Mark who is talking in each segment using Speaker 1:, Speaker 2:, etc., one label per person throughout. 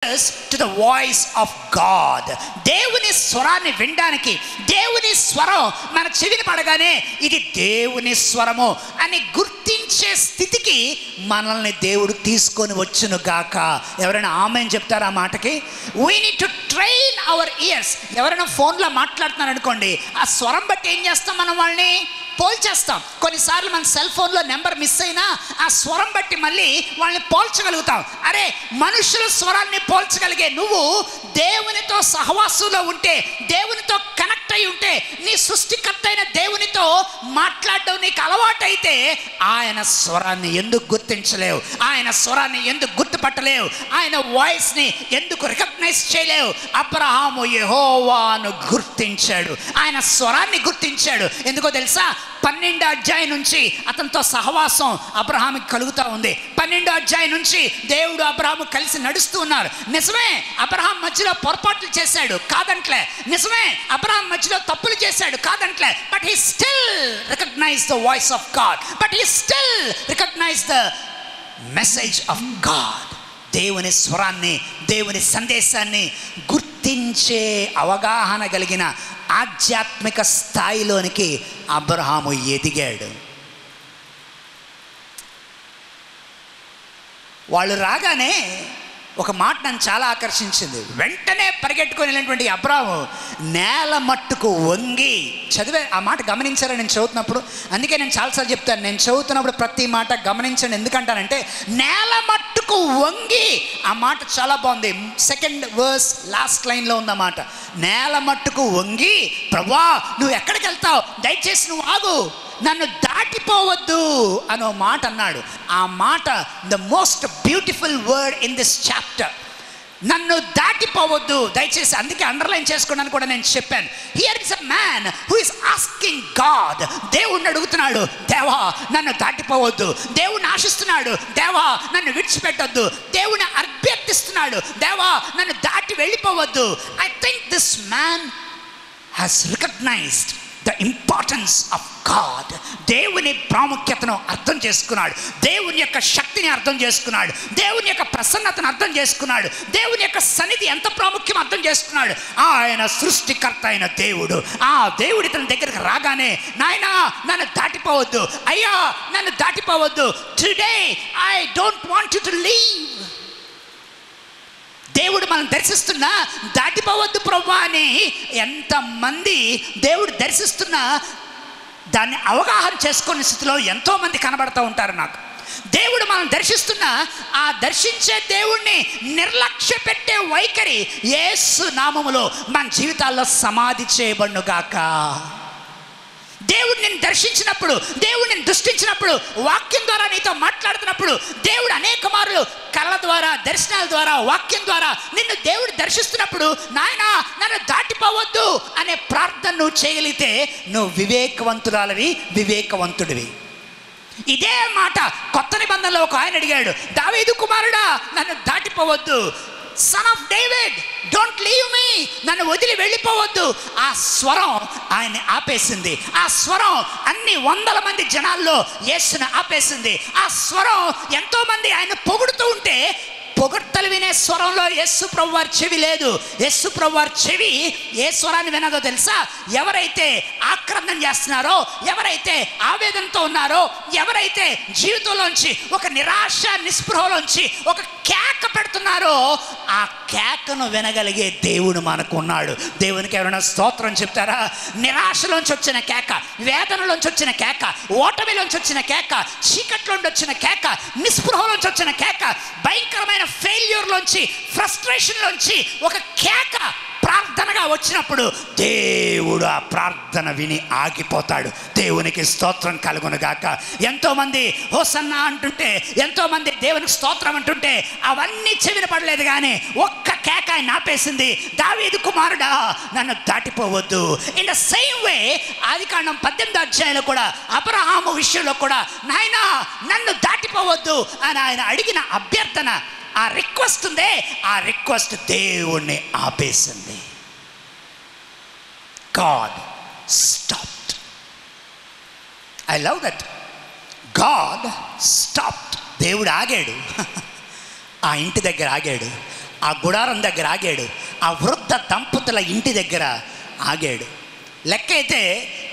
Speaker 1: To the voice of God. దేవుని స్వరాన్ని వినడానికి, దేవుని స్వరం మన చెవిని పడగానే ఇది దేవుని స్వరము అని గుర్తించే స్థితికి మనల్ని దేవుడు తీసుకొని వచ్చును గాక. ఎవరైనా ఆమేన్ చెప్తారా ఆ మాటకి? We need to train our years. ఎవరైనా ఫోన్లో మాట్లాడుతున్నారు అనుకోండి, ఆ స్వరం బట్టి ఏం చేస్తాం, మనం వాళ్ళని పోల్చేస్తాం. కొన్నిసార్లు మన సెల్ ఫోన్లో నెంబర్ మిస్ అయినా ఆ స్వరం బట్టి మళ్ళీ వాళ్ళని పోల్చగలుగుతాం. అరే, మనుషుల స్వరాన్ని పోల్చగలిగే నువ్వు దేవునితో సహవాసంలో ఉంటే, దేవునితో కనెక్ట్ అయి ఉంటే, నీ సృష్టికర్త అయిన దేవునితో మాట్లాడడం నీకు అలవాటైతే ఆయన స్వరాన్ని ఎందుకు గుర్తించలేవు? ఆయన స్వరాన్ని ఎందుకు గుర్తుపట్టలేవు? ఆయన వాయిస్ని ఎందుకు రికగ్నైజ్ చేయలేవు? అబ్రహాము యెహోవాను గుర్తించాడు, ఆయన స్వరాన్ని గుర్తించాడు. ఎందుకో తెలుసా? 12వ అధ్యాయం నుంచి అతనితో సహవాసం అబ్రహాముకి కలుగుతూ ఉంది. 12వ అధ్యాయం నుంచి దేవుడు అబ్రహాము కలిసి నడుస్తూ ఉన్నారు. నిజమే, అబ్రహాం మధ్యలో పొరపాట్లు చేశాడు, కాదంట్లే. నిజమే, అబ్రహాం మధ్యలో తప్పులు చేశాడు, కాదంట్లే. But he still recognize the voice of God. But he still recognize the message of God. దేవుని స్వరాన్ని, దేవుని సందేశాన్ని గుర్తించే అవగాహన కలిగిన ఆధ్యాత్మిక స్థాయిలోనికి అబ్రహాము ఎదిగాడు. వాళ్ళు రాగానే ఒక మాట నన్ను చాలా ఆకర్షించింది. వెంటనే పరిగెట్టుకొని వెళ్ళినటువంటి అబ్రహాము నేల మట్టుకు వంగి, చదివే ఆ మాట గమనించారా నేను చదువుతున్నప్పుడు? అందుకే నేను చాలాసార్లు చెప్తాను, నేను చదువుతున్నప్పుడు ప్రతి మాట గమనించండి. ఎందుకంటానంటే నేల మట్టుకు వంగి, ఆ మాట చాలా బాగుంది. 2nd verse లాస్ట్ లైన్లో ఉంది ఆ మాట. నేల మట్టుకు వంగి, ప్రభువా నువ్వు ఎక్కడికి వెళ్తావు, దయచేసి నువ్వు ఆగు, నన్ను దాటిపోవద్దు అనో మాట అన్నాడు. ఆ మాట the most beautiful word in this chapter. నన్ను దాటిపోవద్దు దయచేసి. అందుకే అండర్లైన్ చేసుకున్నాను కూడా నేను చెప్పాను. Here is a man who is asking God. దేవుణ్ణి అడుగుతున్నాడు, దేవా నన్ను దాటిపోవద్దు. దేవుణ్ణి ఆశిస్తున్నాడు, దేవా నన్ను విడిచిపెట్టొద్దు. దేవుని అభ్యర్థిస్తున్నాడు, దేవా నన్ను దాటి వెళ్ళిపోవద్దు. I think this man has recognised the importance of God. దేవుని ప్రాముఖ్యతను అర్థం చేసుకున్నాడు, దేవుని యొక్క శక్తిని అర్థం చేసుకున్నాడు, దేవుని యొక్క ప్రసన్నతను అర్థం చేసుకున్నాడు, దేవుని యొక్క సన్నిధి ఎంత ప్రాముఖ్యం అర్థం చేసుకున్నాడు. ఆయన సృష్టికర్త అయిన దేవుడు, ఆ దేవుడి తన దగ్గరికి రాగానే, నాయనా నన్ను దాటిపోవద్దు, అయ్యా నన్ను దాటిపోవద్దు, today I don't want you to leave. దేవుడు మనం దర్శిస్తున్నా దాటిపోవద్దు ప్రభువా అని ఎంతమంది దేవుడు దర్శిస్తున్నా దాన్ని అవగాహన చేసుకునే స్థితిలో ఎంతోమంది కనబడుతూ ఉంటారు నాకు. దేవుడు మనం దర్శిస్తున్నా ఆ దర్శించే దేవుణ్ణి నిర్లక్ష్య పెట్టే వైఖరి యేసు నామములో మన జీవితాల్లో సమాధి చేయబడునుగాక. దేవుడు నిన్ను దర్శించినప్పుడు, దేవుడు నిన్ను దృష్టించినప్పుడు, వాక్యం ద్వారా నీతో మాట్లాడుతున్నప్పుడు, దేవుడు అనేక మార్లు కళ్ళ ద్వారా, దర్శనాల ద్వారా, వాక్యం ద్వారా నిన్ను దేవుడు దర్శిస్తున్నప్పుడు, నాయనా నన్ను దాటిపోవద్దు అనే ప్రార్థన నువ్వు చేయగలిగితే నువ్వు వివేకవంతురాలవి, వివేకవంతుడివి. ఇదే మాట కొత్త నిబంధనలో ఒక ఆయన అడిగాడు, దావీదు కుమారుడా నన్ను దాటిపోవద్దు, son of David don't leave me, నన్ను వదిలి వెళ్ళిపోవద్దు. ఆ స్వరం ఆయన్ని ఆపేసింది. ఆ స్వరం అన్ని 100 మంది జనాల్లో యేసుని ఆపేసింది. ఆ స్వరం ఎంతో మంది ఆయన పొగుడుతూ ఉంటే పొగడ్తలు వినే స్వరంలో యేసు ప్రభు వారి చెవి లేదు. యేసు ప్రభు వారి చెవి ఏ స్వరాన్ని వినదో తెలుసా? ఎవరైతే ఆక్రందన చేస్తున్నారో, ఎవరైతే ఆవేదనతో ఉన్నారో, ఎవరైతే జీవితంలోంచి ఒక నిరాశ నిస్పృహలోంచి ఒక కేక పెడుతున్నారో, ఆ కేకను వినగలిగే దేవుడు మనకు ఉన్నాడు. దేవునికి ఎవరైనా స్తోత్రం చెప్తారా? నిరాశలోంచి వచ్చిన కేక, వేదనలోంచి వచ్చిన కేక, ఓటమిలోంచి వచ్చిన కేక, చీకట్లోంచి వచ్చిన కేక, నిస్పృహలోంచి వచ్చిన కేక, భయంకరమైన ఫెయిల్యూర్లోంచి, ఫ్రస్ట్రేషన్లోంచి ఒక కేక ప్రార్థనగా వచ్చినప్పుడు దేవుడు ఆ ప్రార్థన విని ఆగిపోతాడు. దేవునికి స్తోత్రం కలుగునుగాక. ఎంతోమంది హోసన్నా అంటుంటే, ఎంతోమంది దేవునికి స్తోత్రం అంటుంటే అవన్నీ చెవిన పడలేదు, కానీ ఒక్క కేక ఆయన ఆపేసింది, దావీదు కుమారుడా నన్ను దాటిపోవద్దు. ఇన్ ద సేమ్ వే ఆదికాండం 18వ అధ్యాయంలో కూడా అబ్రహాము విషయంలో కూడా, నాయనా నన్ను దాటిపోవద్దు అని ఆయన అడిగిన అభ్యర్థన, ఆ రిక్వెస్ట్ ఉందే, ఆ రిక్వెస్ట్ దేవుణ్ణి ఆపేసింది. God stopped. I love that. God stopped. దేవుడు ఆగాడు, ఆ ఇంటి దగ్గర ఆగాడు. ఆ గుడారం దగ్గర ఆగాడు, ఆ వృద్ధ దంపతుల ఇంటి దగ్గర ఆగాడు. లెక్క అయితే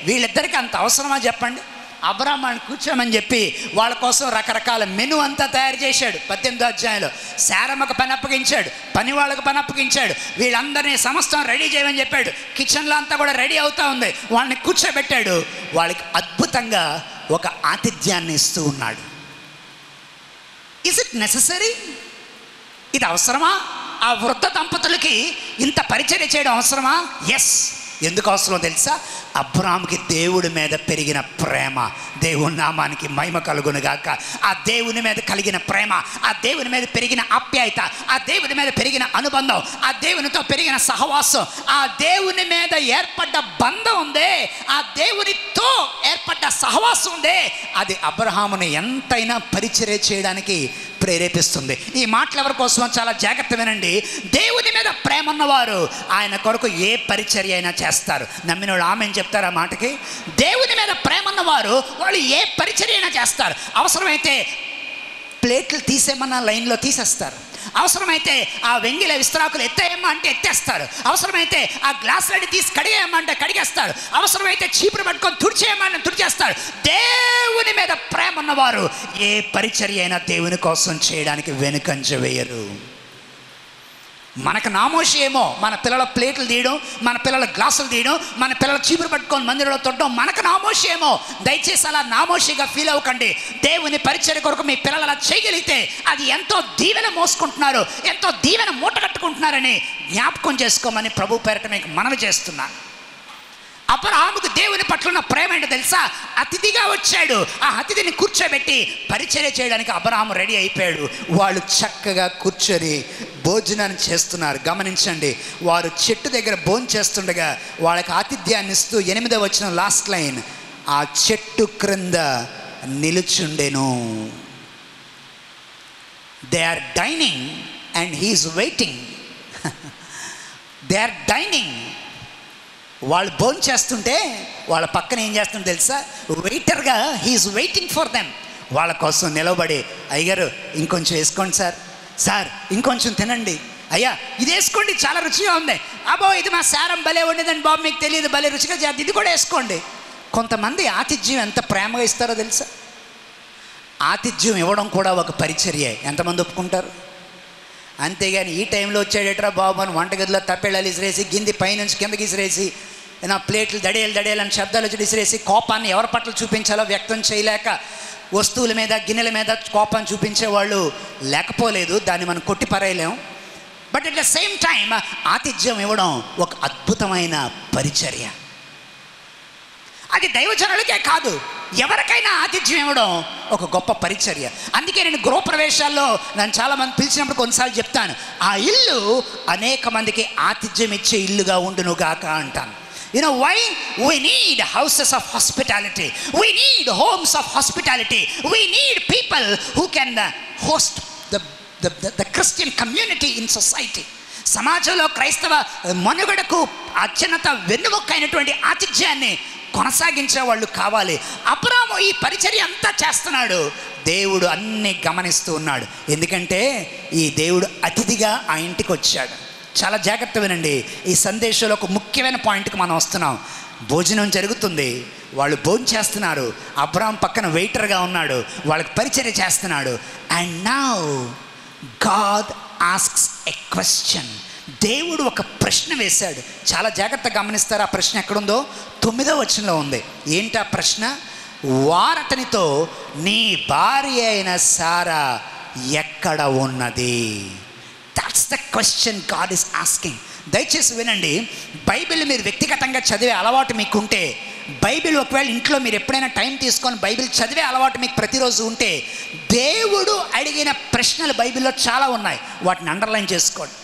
Speaker 1: వీళ్ళిద్దరికీ అంత అవసరమా చెప్పండి? అబ్రాహాముని కూర్చోమని చెప్పి వాళ్ళ కోసం రకరకాల మెను అంతా తయారు చేశాడు. 18వ అధ్యాయంలో శారమ్మకు పని అప్పగించాడు, పని వాళ్ళకు పని అప్పగించాడు, వీళ్ళందరినీ సమస్తం రెడీ చేయమని చెప్పాడు. కిచెన్లో అంతా కూడా రెడీ అవుతూ ఉంది. వాళ్ళని కూర్చోబెట్టాడు. వాళ్ళకి అద్భుతంగా ఒక ఆతిథ్యాన్ని ఇస్తూ ఉన్నాడు. Is it necessary? ఇది అవసరమా? ఆ వృద్ధ దంపతులకి ఇంత పరిచర్య చేయడం అవసరమా? ఎస్. ఎందుకు అవసరమో తెలుసా? అబ్రాహాముకి దేవుడి మీద పెరిగిన ప్రేమ, దేవుని నామానికి మహిమ కలుగును గాక. ఆ దేవుని మీద కలిగిన ప్రేమ, ఆ దేవుని మీద పెరిగిన ఆప్యాయత, ఆ దేవుని మీద పెరిగిన అనుబంధం, ఆ దేవునితో పెరిగిన సహవాసం, ఆ దేవుని మీద ఏర్పడ్డ బంధం ఉందే, ఆ దేవునితో ఏర్పడ్డ సహవాసం ఉందే, అది అబ్రహాముని ఎంతైనా పరిచర్య చేయడానికి ప్రేరేపిస్తుంది. ఈ మాటలు ఎవరి కోసమో చాలా జాగ్రత్త వినండి. దేవుని మీద ప్రేమ ఉన్నవారు ఆయన కొరకు ఏ పరిచర్య అయినా చేస్తారు. నమ్మిన వాళ్ళు ఆమె చెప్తారు ఆ మాటకి. దేవుని మీద ప్రేమ ఉన్నవారు వాళ్ళు ఏ పరిచర్య అయినా చేస్తారు. అవసరమైతే ప్లేట్లు తీసేమన్నా లైన్లో తీసేస్తారు. అవసరమైతే ఆ వెంగిల విస్తరాకులు ఎత్తేయమ్మా అంటే ఎత్తేస్తారు. అవసరమైతే ఆ గ్లాసులని తీసి కడిగేయమ్మా అంటే కడిగేస్తారు. అవసరమైతే చీపురు పట్టుకొని తుడిచేయమ్మా అంటే తుడిచేస్తారు. దేవుని మీద ప్రేమ ఉన్నవారు ఏ పరిచర్య అయినా దేవుని కోసం చేయడానికి వెనుకంజ వేయరు. మనకు నామోషి ఏమో మన పిల్లల ప్లేట్లు తీయడం, మన పిల్లల గ్లాసులు తీయడం, మన పిల్లల చీపురు పట్టుకొని మందిరంలో తొట్టడం మనకు నామోషి ఏమో. దయచేసి అలా నామోషిగా ఫీల్ అవ్వకండి. దేవుని పరిచర్య కొరకు మీ పిల్లలు అలా చేయగలిగితే అది ఎంతో దీవెన మోసుకుంటున్నారు, ఎంతో దీవెన మూట కట్టుకుంటున్నారని జ్ఞాపకం చేసుకోమని ప్రభు పేరట మీకు మనవి చేస్తున్నాను. అబ్రాహాముకు దేవుని పట్ల ఉన్న ప్రేమ ఏంటో తెలుసా? అతిథిగా వచ్చాడు. ఆ అతిథిని కూర్చోబెట్టి పరిచర్య చేయడానికి అబ్రాహాము రెడీ అయిపోయాడు. వాళ్ళు చక్కగా కూర్చొని భోజనాన్ని చేస్తున్నారు. గమనించండి, వారు చెట్టు దగ్గర భోజనం చేస్తుండగా వాళ్ళకి ఆతిథ్యాన్ని ఇస్తూ 8వ వచనం లాస్ట్ లైన్, ఆ చెట్టు క్రింద నిలుచుండెను. They are dining and he's waiting. They are dining. వాళ్ళు భోజనం చేస్తుంటే వాళ్ళ పక్కన ఏం చేస్తుంటే తెలుసా? వెయిటర్గా హీఈస్ వెయిటింగ్ ఫర్ దెమ్. వాళ్ళ కోసం నిలబడి, అయ్యగారు ఇంకొంచెం వేసుకోండి సార్, సార్ ఇంకొంచెం తినండి, అయ్యా ఇది వేసుకోండి చాలా రుచిగా ఉంది, అబ్బో ఇది మా సారం భలే ఉండేదండి బాబు, మీకు తెలియదు భలే రుచిగా చేద్దాం, ఇది కూడా వేసుకోండి. కొంతమంది ఆతిథ్యం ఎంత ప్రేమగా ఇస్తారో తెలుసా? ఆతిథ్యం ఇవ్వడం కూడా ఒక పరిచర్యే. ఎంతమంది ఒప్పుకుంటారు? అంతేగాని ఈ టైంలో వచ్చాడేట్రా బాబు అని వంటగదిలో తప్పేళ్ళాలు ఇసిరేసి, గింది పైనుంచి కిందకి ఇసిరేసి, నా ప్లేట్లు దడేయాలని శబ్దాలు వచ్చి ఇసిరేసి, కోపాన్ని ఎవరి పట్ల చూపించాలో వ్యక్తం చేయలేక వస్తువుల మీద గిన్నెల మీద కోపాన్ని చూపించేవాళ్ళు లేకపోలేదు. దాన్ని మనం కొట్టిపారేయలేం. But at the same time ఆతిథ్యం ఇవ్వడం ఒక అద్భుతమైన పరిచర్య. అది దైవజనులకే కాదు, ఎవరికైనా ఆతిథ్యం ఇవ్వడం ఒక గొప్ప పరిచర్య. అందుకే నేను గృహప్రవేశాల్లో నన్ను చాలామంది పిలిచినప్పుడు కొన్నిసార్లు చెప్తాను, ఆ ఇల్లు అనేక మందికి ఆతిథ్యం ఇచ్చే ఇల్లుగా ఉండునుగాక అంటాను. You know why? We need houses of hospitality. We need homes of hospitality. We need people who can host the Christian community in society. సమాజంలో క్రైస్తవ మనుగడకు అత్యున్నత వెన్నుముక్క అయినటువంటి ఆతిథ్యాన్ని కొనసాగించే వాళ్ళు కావాలి. అబ్రాహాము ఈ పరిచర్య అంతా చేస్తున్నాడు. దేవుడు అన్నీ గమనిస్తూ ఉన్నాడు. ఎందుకంటే ఈ దేవుడు అతిథిగా ఆ ఇంటికి వచ్చాడు. చాలా జాగ్రత్త వినండి. ఈ సందేశంలో ఒక ముఖ్యమైన పాయింట్కి మనం వస్తున్నాం. భోజనం జరుగుతుంది, వాళ్ళు భోజనం చేస్తున్నారు. అబ్రాహాం పక్కన వెయిటర్గా ఉన్నాడు, వాళ్ళకి పరిచర్య చేస్తున్నాడు. And now God asks a question. దేవుడు ఒక ప్రశ్న వేశాడు. చాలా జాగ్రత్తగా గమనిస్తారు. ఆ ప్రశ్న ఎక్కడుందో 9వ వచనంలో ఉంది. ఏంటి ఆ ప్రశ్న? వారతనితో నీ భార్య అయిన సారా ఎక్కడ ఉన్నది? That's the question God is asking. దయచేసి వినండి. బైబిల్ మీరు వ్యక్తిగతంగా చదివే అలవాటు మీకుంటే, బైబిల్ ఒకవేళ ఇంట్లో మీరు ఎప్పుడైనా టైం తీసుకొని బైబిల్ చదివే అలవాటు మీకు ప్రతిరోజు ఉంటే, దేవుడు అడిగిన ప్రశ్నలు బైబిల్లో చాలా ఉన్నాయి. వాటిని అండర్లైన్ చేసుకోండి.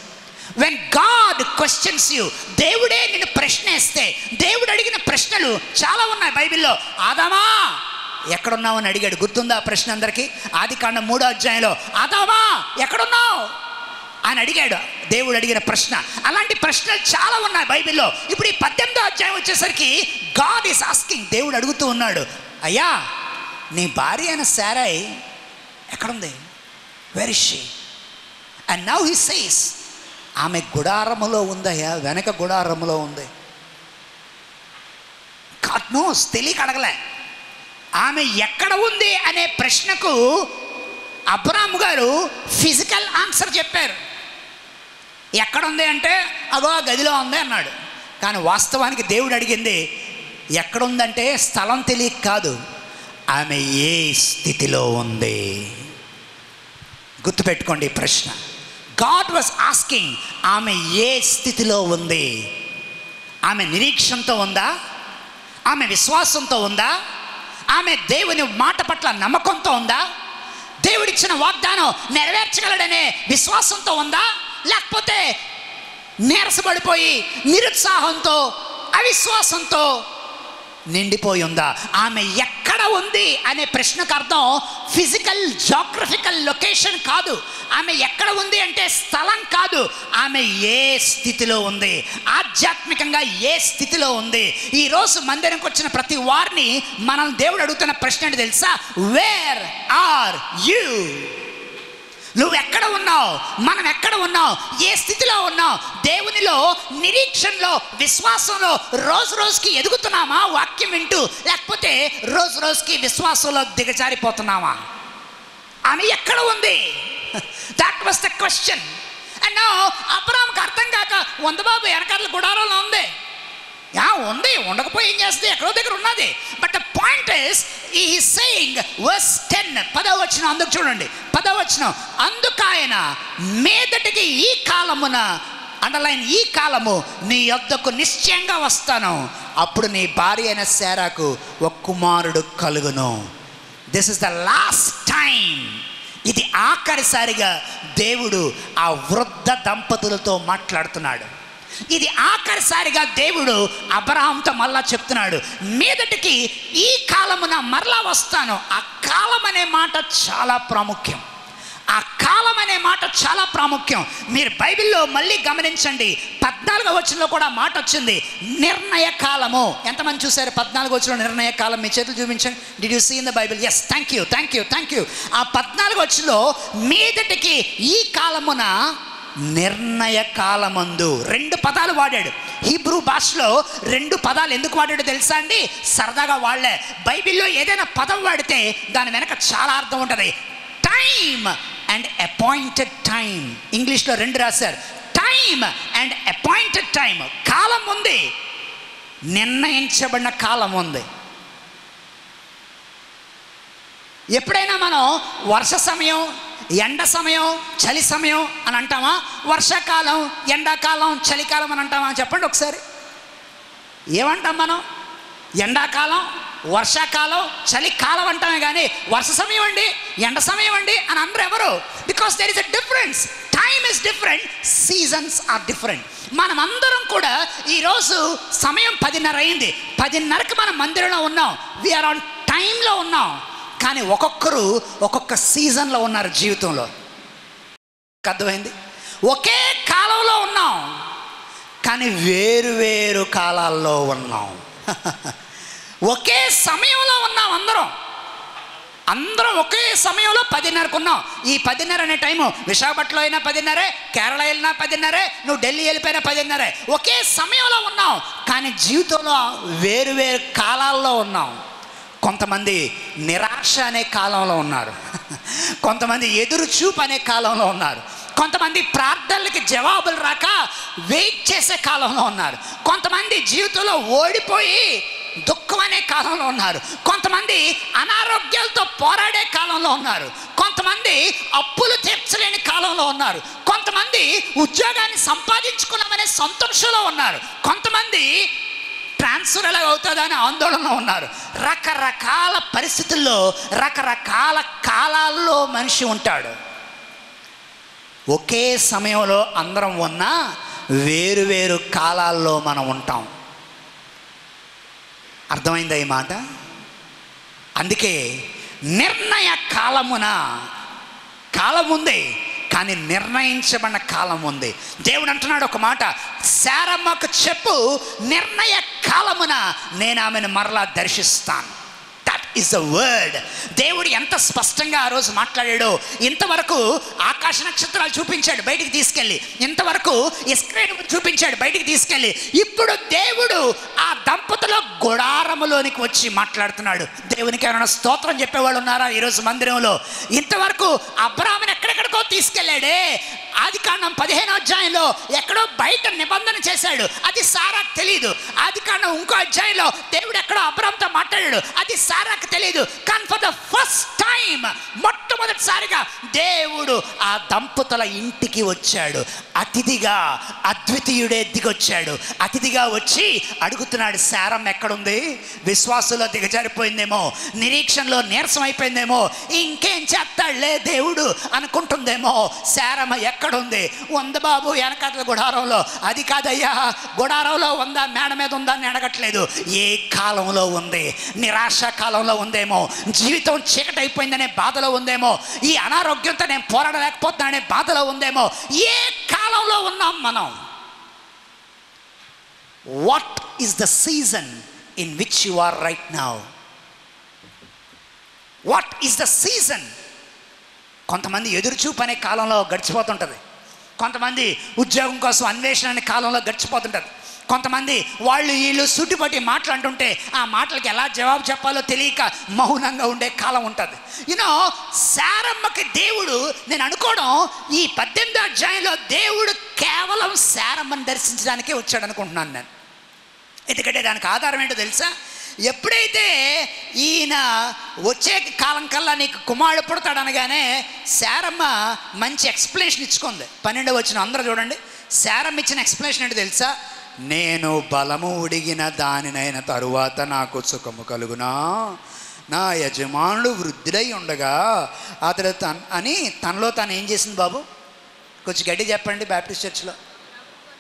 Speaker 1: When God questions you, దేవుడే నిన్ను ప్రశ్న వేస్తే, దేవుడు అడిగిన ప్రశ్నలు చాలా ఉన్నాయి బైబిల్లో. ఆదామా ఎక్కడున్నావు అని అడిగాడు. గుర్తుందా ఆ ప్రశ్న అందరికీ? ఆదికాండం 3వ అధ్యాయంలో ఆదామా ఎక్కడున్నావు అని అడిగాడు. దేవుడు అడిగిన ప్రశ్న. అలాంటి ప్రశ్నలు చాలా ఉన్నాయి బైబిల్లో. ఇప్పుడు ఈ 18వ అధ్యాయం వచ్చేసరికి గాడ్ ఈస్ ఆస్కింగ్, దేవుడు అడుగుతూ ఉన్నాడు, అయ్యా నీ భార్య అయిన సారై ఎక్కడుంది? Where is she? And now he says, ఆమె గుడారములో ఉందయ్యా, వెనక గుడారములో ఉంది. గాడ్ నోస్, తెలియక అడగలే. ఆమె ఎక్కడ ఉంది అనే ప్రశ్నకు అబ్రాహాము గారు ఫిజికల్ ఆన్సర్ చెప్పారు. ఎక్కడుంది అంటే అగో ఆ గదిలో ఉంది అన్నాడు. కానీ వాస్తవానికి దేవుడు అడిగింది ఎక్కడుందంటే స్థలం తెలియక కాదు, ఆమె ఏ స్థితిలో ఉంది. గుర్తుపెట్టుకోండి ఈ ప్రశ్న. గాడ్ వాజ్ ఆస్కింగ్, ఆమె ఏ స్థితిలో ఉంది? ఆమె నిరీక్షణతో ఉందా? ఆమె విశ్వాసంతో ఉందా? ఆమె దేవుని మాట పట్ల నమ్మకంతో ఉందా? దేవుడిచ్చిన వాగ్దానం నెరవేర్చగలడనే విశ్వాసంతో ఉందా? లేకపోతే నీరసపడిపోయి నిరుత్సాహంతో అవిశ్వాసంతో నిండిపోయి ఉందా? ఆమె ఎక్కడ ఉంది అనే ప్రశ్నకు అర్థం ఫిజికల్ జాగ్రఫికల్ లొకేషన్ కాదు. ఆమె ఎక్కడ ఉంది అంటే స్థలం కాదు, ఆమె ఏ స్థితిలో ఉంది, ఆధ్యాత్మికంగా ఏ స్థితిలో ఉంది. ఈరోజు మందిరంకి వచ్చిన ప్రతి వారిని మనం దేవుడు అడుగుతున్న ప్రశ్న ఏంటి తెలుసా? Where are you? నువ్వు ఎక్కడ ఉన్నావు? మనం ఎక్కడ ఉన్నావు? ఏ స్థితిలో ఉన్నావు? దేవునిలో, నిరీక్షణలో, విశ్వాసంలో రోజు రోజుకి ఎదుగుతున్నామా వాక్యం వింటూ, లేకపోతే రోజు రోజుకి విశ్వాసంలో దిగజారిపోతున్నామా? ఆమె ఎక్కడ ఉంది? That was the question. And now అబ్రాహాముకి అర్థం కాక వందబాబు వెనకాల గుడారంలో ఉంది. ఉంది, ఉండకపోయి ఏం చేస్తుంది? ఎక్కడో దగ్గర ఉన్నది. But the point is he is saying verse 10 10వ వచనం, అందుకు చూడండి 10వ వచనం, అందుకు ఆయన మీదటికి ఈ కాలమున, అండర్లైన్ ఈ కాలము, నీ యొద్దకు నిశ్చయంగా వస్తాను, అప్పుడు నీ భార్య అయిన శారాకు ఒక కుమారుడు కలుగును. This is the last time. ఇది ఆఖరిసారిగా దేవుడు ఆ వృద్ధ దంపతులతో మాట్లాడుతున్నాడు. ఇది ఆఖరిసారిగా దేవుడు అబ్రహాంతో మళ్ళా చెప్తున్నాడు, మీదటికి ఈ కాలమున మరలా వస్తాను. ఆ కాలం అనే మాట చాలా ప్రాముఖ్యం. ఆ కాలం అనే మాట చాలా ప్రాముఖ్యం. మీరు బైబిల్లో మళ్ళీ గమనించండి, 14వ వచనంలో కూడా మాట వచ్చింది, నిర్ణయ కాలము. ఎంతమంది చూశారు 14వ వచనంలో నిర్ణయ కాలం? మీ చేతులు చూపించండి. Did you see in the Bible? Yes, thank you, thank you, thank you. ఆ 14వ వచనంలో మీదటికి ఈ కాలమున నిర్ణయ కాలమందు 2 పదాలు వాడాడు. హీబ్రూ భాషలో 2 పదాలు ఎందుకు వాడాడో తెలుసా అండి? సరదాగా వాడలే. బైబిల్లో ఏదైనా పదం వాడితే దాని వెనక చాలా అర్థం ఉంటుంది. Time and appointed time. ఇంగ్లీష్లో 2 రాశారు, టైమ్ అండ్ అపాయింటెడ్ టైమ్. కాలం ఉంది, నిర్ణయించబడిన కాలం ఉంది. ఎప్పుడైనా మనం వర్ష సమయం, ఎండ సమయం, చలి సమయం అని అంటామా? వర్షాకాలం, ఎండాకాలం, చలికాలం అని అంటామా? చెప్పండి ఒకసారి. ఏమంటాం మనం? ఎండాకాలం, వర్షాకాలం, చలికాలం అంటామే కానీ వర్ష సమయం అండి, ఎండ సమయం అండి అని అందరూ ఎవరు? Because there is a difference. Time is different, seasons are different. మనం అందరం కూడా ఈరోజు సమయం 10:30 అయింది. 10:30కి మనం మందిరంలో ఉన్నాం. వీఆర్ ఆన్ టైంలో ఉన్నాం. కానీ ఒక్కొక్కరు ఒక్కొక్క సీజన్లో ఉన్నారు జీవితంలో. అర్థమైంది? ఒకే కాలంలో ఉన్నాం కానీ వేరు వేరు కాలాల్లో ఉన్నాం. ఒకే సమయంలో ఉన్నాం అందరం ఒకే సమయంలో 10:30కు ఉన్నాం. ఈ 10:30 అనే టైము విశాఖపట్నంలో అయినా 10:30, కేరళ వెళ్ళినా 10:30, నువ్వు ఢిల్లీ వెళ్ళిపోయినా 10:30. ఒకే సమయంలో ఉన్నాం కానీ జీవితంలో వేరు వేరు కాలాల్లో ఉన్నాం. కొంతమంది నిరాశ అనే కాలంలో ఉన్నారు, కొంతమంది ఎదురు చూపు అనే కాలంలో ఉన్నారు, కొంతమంది ప్రార్థనలకి జవాబులు రాక వెయిట్ చేసే కాలంలో ఉన్నారు, కొంతమంది జీవితంలో ఓడిపోయి దుఃఖం అనే కాలంలో ఉన్నారు, కొంతమంది అనారోగ్యాలతో పోరాడే కాలంలో ఉన్నారు, కొంతమంది అప్పులు తీర్చలేని కాలంలో ఉన్నారు, కొంతమంది ఉద్యోగాన్ని సంపాదించుకున్నామనే సంతోషంలో ఉన్నారు, కొంతమంది ట్రాన్స్ఫర్ ఎలా అవుతుందని ఆందోళనలో ఉన్నారు. రకరకాల పరిస్థితుల్లో రకరకాల కాలాల్లో మనిషి ఉంటాడు. ఒకే సమయంలో అందరం ఉన్నా వేరు వేరు కాలాల్లో మనం ఉంటాం. అర్థమైందా ఈ మాట? అందుకే నిర్ణయ కాలమున కాలం ఉంది కానీ నిర్ణయించబడిన కాలం ఉంది. దేవుడు అంటున్నాడు ఒక మాట, శారమ్మకు చెప్పు, నిర్ణయ కాలమున నేను ఆమెను మరలా దర్శిస్తాను. That is the word. దేవుడు ఎంత స్పష్టంగా ఆ రోజు మాట్లాడాడో. ఇంతవరకు ఆకాశ నక్షత్రాలు చూపించాడు బయటికి తీసుకెళ్ళి, ఇంతవరకు ఇస్రాయేలు చూపించాడు బయటికి తీసుకెళ్ళి, ఇప్పుడు దేవుడు ఆ దంపతుల గుడారములోనికి వచ్చి మాట్లాడుతున్నాడు. దేవునికి ఎవరైనా స్తోత్రం చెప్పేవాళ్ళు ఉన్నారా ఈరోజు మందిరంలో? ఇంతవరకు అబ్రాహాముని ఎక్కడెక్కడికో తీసుకెళ్ళాడే. ఆదికాండం 15వ అధ్యాయంలో ఎక్కడో బయట నిబంధన చేశాడు, అది సారాకు తెలియదు. ఆదికాండం ఇంకో అధ్యాయంలో దేవుడు ఎక్కడో అబ్రాహాముతో మాట్లాడాడు, అది సారాకు తెలియదు. కానీ ఫర్ ద ఫస్ట్ టైం, మొట్టమొదటిసారిగా దేవుడు ఆ దంపతుల ఇంటికి వచ్చాడు. అతిథిగా అద్వితీయుడే దిగొచ్చాడు. అతిథిగా వచ్చి అడుగుతున్నాడు, శారమ్మ ఎక్కడుంది? విశ్వాసంలో దిగజారిపోయిందేమో, నిరీక్షణలో నీరసం అయిపోయిందేమో, ఇంకేం చేస్తాడులే దేవుడు అనుకుంటుందేమో. శారమ్మ ఎక్కడుంది? ఉంది బాబు వెనకాతల గుడారంలో. అది కాదయ్యా, గుడారంలో ఉందా మేడ మీద ఉందా అని అడగట్లేదు. ఏ కాలంలో ఉంది? నిరాశ కాలంలో ఉందేమో, జీవితం చీకటి అయిపోయిందనే బాధలో ఉందేమో, ఈ అనారోగ్యంతో నేను పోరాడలేకపోతున్నానే బాధలో ఉందేమో. ఏ కాలంలో ఉన్నాం మనం? What is the season in which you are right now? What is the season? కొంతమంది ఎదురుచూపు అనే కాలంలో గడిచిపోతుంటుంది, కొంతమంది ఉద్యోగం కోసం అన్వేషణ అనే కాలంలో గడిచిపోతుంటుంది, కొంతమంది వాళ్ళు వీళ్ళు సుటిపట్టి మాట్లాడుతుంటే ఆ మాటలకి ఎలా జవాబు చెప్పాలో తెలియక మౌనంగా ఉండే కాలం ఉంటుంది. యూనో, శారమ్మకి దేవుడు, నేను అనుకోవడం ఈ 18వ అధ్యాయంలో దేవుడు కేవలం శారమ్మని దర్శించడానికే వచ్చాడు అనుకుంటున్నాను నేను. ఎందుకంటే దానికి ఆధారం ఏంటో తెలుసా? ఎప్పుడైతే ఈయన వచ్చే కాలం కల్లా నీకు కుమారుడు పుడతాడు అనగానే శారమ్మ మంచి ఎక్స్ప్లెనేషన్ ఇచ్చుకుంది. 12వ వచనం అందరూ చూడండి. శారమ్మ ఇచ్చిన ఎక్స్ప్లెనేషన్ ఏంటో తెలుసా? నేను బలము ఉడిగిన దానినైన తరువాత నాకు సుఖము కలుగునా, నా యజమానుడు వృద్ధుడై ఉండగా అతడు అని తనలో తాను ఏం చేసింది బాబు? కొంచెం గట్టి చెప్పండి. బ్యాప్టిస్ట్ చర్చ్లో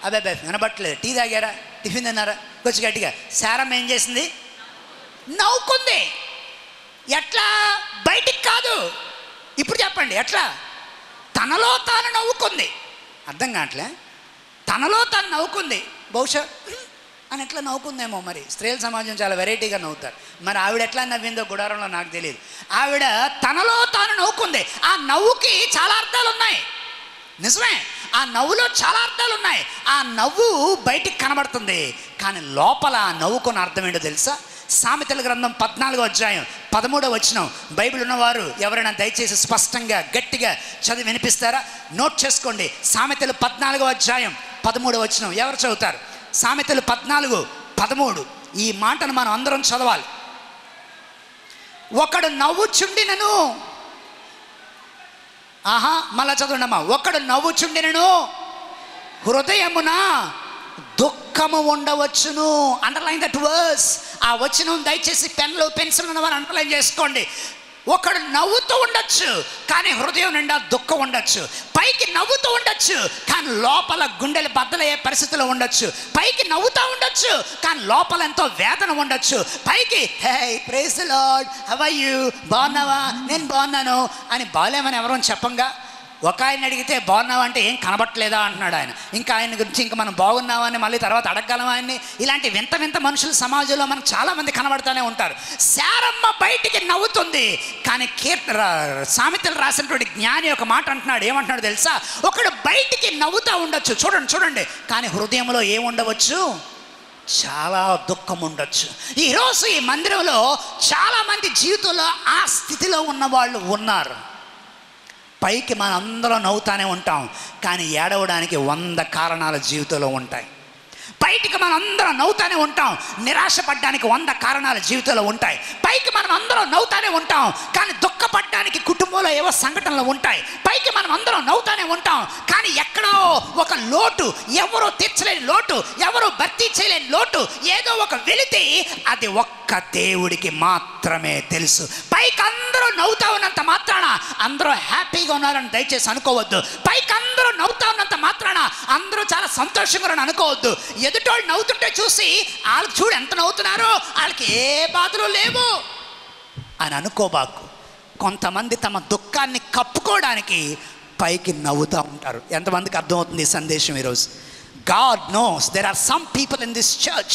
Speaker 1: అబ్బాయి వినబట్టలేదు. టీ తాగారా? టిఫిన్ తిన్నారా? కొంచెం గట్టిగా. శారమ్మ ఏం చేసింది? నవ్వుకుంది. ఎట్లా? బయటికి కాదు, ఇప్పుడు చెప్పండి ఎట్లా? తనలో తాను నవ్వుకుంది. అర్థం కావట్లే? తనలో తాను నవ్వుకుంది. బహుశా అని ఎట్లా నవ్వుకుందేమో. మరి స్త్రీల సమాజం చాలా వెరైటీగా నవ్వుతారు. మరి ఆవిడ ఎట్లా నవ్విందో గుడారంలో నాకు తెలియదు. ఆవిడ తనలో తాను నవ్వుకుంది. ఆ నవ్వుకి చాలా అర్థాలు ఉన్నాయి. నిజమే, ఆ నవ్వులో చాలా అర్థాలు ఉన్నాయి. ఆ నవ్వు బయటికి కనబడుతుంది, కానీ లోపల ఆ నవ్వుకున్న అర్థం ఏంటో తెలుసా? సామెతల గ్రంథం 14వ అధ్యాయం 13వ వచనం. బైబిల్ ఉన్నవారు ఎవరైనా దయచేసి స్పష్టంగా గట్టిగా చదివి వినిపిస్తారా? నోట్ చేసుకోండి. సామెతలు 14వ అధ్యాయం 13వ వచనం. ఎవరు చదువుతారు? సామెతలు 14:13. ఈ మాటను మనం అందరం చదవాలి. ఒకడు నవ్వుచుండినను, మళ్ళా చదవండమ్మా. ఒకడు నవ్వుచుండినను హృదయమున దుఃఖము ఉండవచ్చును. Underline that verse. ఆ వచనం దయచేసి పెన్లు పెన్సిల్ ఉన్నవారు అండర్లైన్ చేసుకోండి. ఒకడు నవ్వుతూ ఉండొచ్చు, కానీ హృదయం నిండా దుఃఖం ఉండొచ్చు. పైకి నవ్వుతూ ఉండొచ్చు, కానీ లోపల గుండెలు బద్దలయ్యే పరిస్థితిలో ఉండొచ్చు. పైకి నవ్వుతూ ఉండొచ్చు, కానీ లోపల ఎంతో వేదన ఉండొచ్చు. పైకి hey praise the Lord, how are you, బాగున్నావా? నేను బాగున్నాను అని బాలేమని ఎవరో చెప్పంగా. ఒక ఆయన అడిగితే బాగున్నావా అంటే ఏం కనబట్టలేదా అంటున్నాడు ఆయన. ఇంకా ఆయన గురించి ఇంకా మనం బాగున్నావా అని మళ్ళీ తర్వాత అడగగలమా ఆయన్ని? ఇలాంటి వింత వింత మనుషులు సమాజంలో మనకు చాలామంది కనబడుతూనే ఉంటారు. శారమ్మ బయటికి నవ్వుతుంది, కానీ సామెతలు రాసినటువంటి జ్ఞాని ఒక మాట అంటున్నాడు. ఏమంటున్నాడు తెలుసా? ఒకడు బయటికి నవ్వుతూ ఉండొచ్చు, చూడండి, కానీ హృదయంలో ఏముండవచ్చు? చాలా దుఃఖం ఉండొచ్చు. ఈరోజు ఈ మందిరంలో చాలామంది జీవితంలో ఆ స్థితిలో ఉన్న వాళ్ళు ఉన్నారు. పైకి మనందరం నవ్వుతానే ఉంటాం, కానీ ఏడవడానికి 100 కారణాలు జీవితంలో ఉంటాయి. బయటికి మనం అందరం నవ్వుతానే ఉంటాం, నిరాశపడ్డానికి 100 కారణాలు జీవితంలో ఉంటాయి. పైకి మనం అందరం నవ్వుతానే ఉంటాం, కానీ దుఃఖపడ్డానికి కుటుంబంలో ఏవో సంఘటనలు ఉంటాయి. పైకి మనం అందరం నవ్వుతానే ఉంటాం, కానీ ఎక్కడో ఒక లోటు, ఎవరో తీర్చలేని లోటు, ఎవరో భర్తీ చేయలేని లోటు, ఏదో ఒక వెలితి, అది ఒక్క దేవుడికి మాత్రమే తెలుసు. పైకి అందరూ నవ్వుతా ఉన్నంత మాత్రాన అందరూ హ్యాపీగా ఉన్నారని దయచేసి అనుకోవద్దు. పైకి అందరూ నవ్వుతా ఉన్నంత మాత్రాన అందరూ చాలా సంతోషంగా ఉన్నారని అనుకోవద్దు. ఎదుటోళ్ళు నవ్వుతుంటే చూసి వాళ్ళకి చూడు ఎంత నవ్వుతున్నారో, వాళ్ళకి ఏ బాధలు లేవు అని అనుకోబాకు. కొంతమంది తమ దుఃఖాన్ని కప్పుకోవడానికి పైకి నవ్వుతూ ఉంటారు. ఎంతమందికి అర్థమవుతుంది ఈ సందేశం ఈరోజు? God knows there are some people in this church.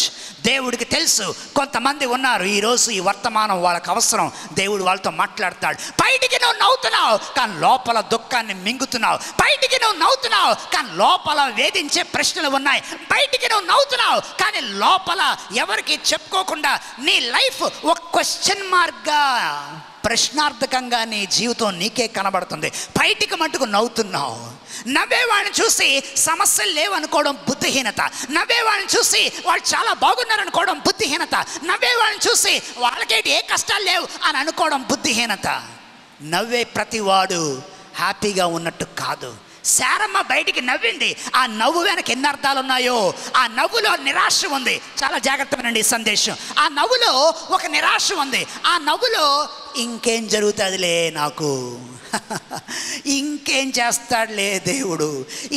Speaker 1: దేవుడికి తెలుసు కొంతమంది ఉన్నారు ఈరోజు ఈ వర్తమానం వాళ్ళకి అవసరం. దేవుడు వాళ్ళతో మాట్లాడతాడు. బయటికి నువ్వు నవ్వుతున్నావు కానీ లోపల దుఃఖాన్ని మింగుతున్నావు. బయటికి నువ్వు నవ్వుతున్నావు కానీ లోపల వేధించే ప్రశ్నలు ఉన్నాయి. బయటికి నువ్వు నవ్వుతున్నావు కానీ లోపల ఎవరికి చెప్పుకోకుండా నీ లైఫ్ ఒక క్వశ్చన్ మార్క్గా, ప్రశ్నార్థకంగా నీ జీవితం నీకే కనబడుతుంది. బయటికి మట్టుకు నవ్వుతున్నావు. నవ్వేవాళ్ళని చూసి సమస్యలు లేవనుకోవడం బుద్ధిహీనత. నవ్వేవాళ్ళని చూసి వాళ్ళు చాలా బాగున్నారనుకోవడం బుద్ధిహీనత. నవ్వేవాళ్ళని చూసి వాళ్ళకేంటి ఏ కష్టాలు లేవు అని అనుకోవడం బుద్ధిహీనత. నవ్వే ప్రతివాడు హ్యాపీగా ఉన్నట్టు కాదు. శారమ్మ బయటికి నవ్వింది. ఆ నవ్వు వెనక ఎన్ని అర్థాలు ఉన్నాయో. ఆ నవ్వులో నిరాశ ఉంది. చాలా జాగ్రత్తమేనండి ఈ సందేశం. ఆ నవ్వులో ఒక నిరాశ ఉంది. ఆ నవ్వులో ఇంకేం జరుగుతుందిలే, నాకు ఇంకేం చేస్తాడులే దేవుడు,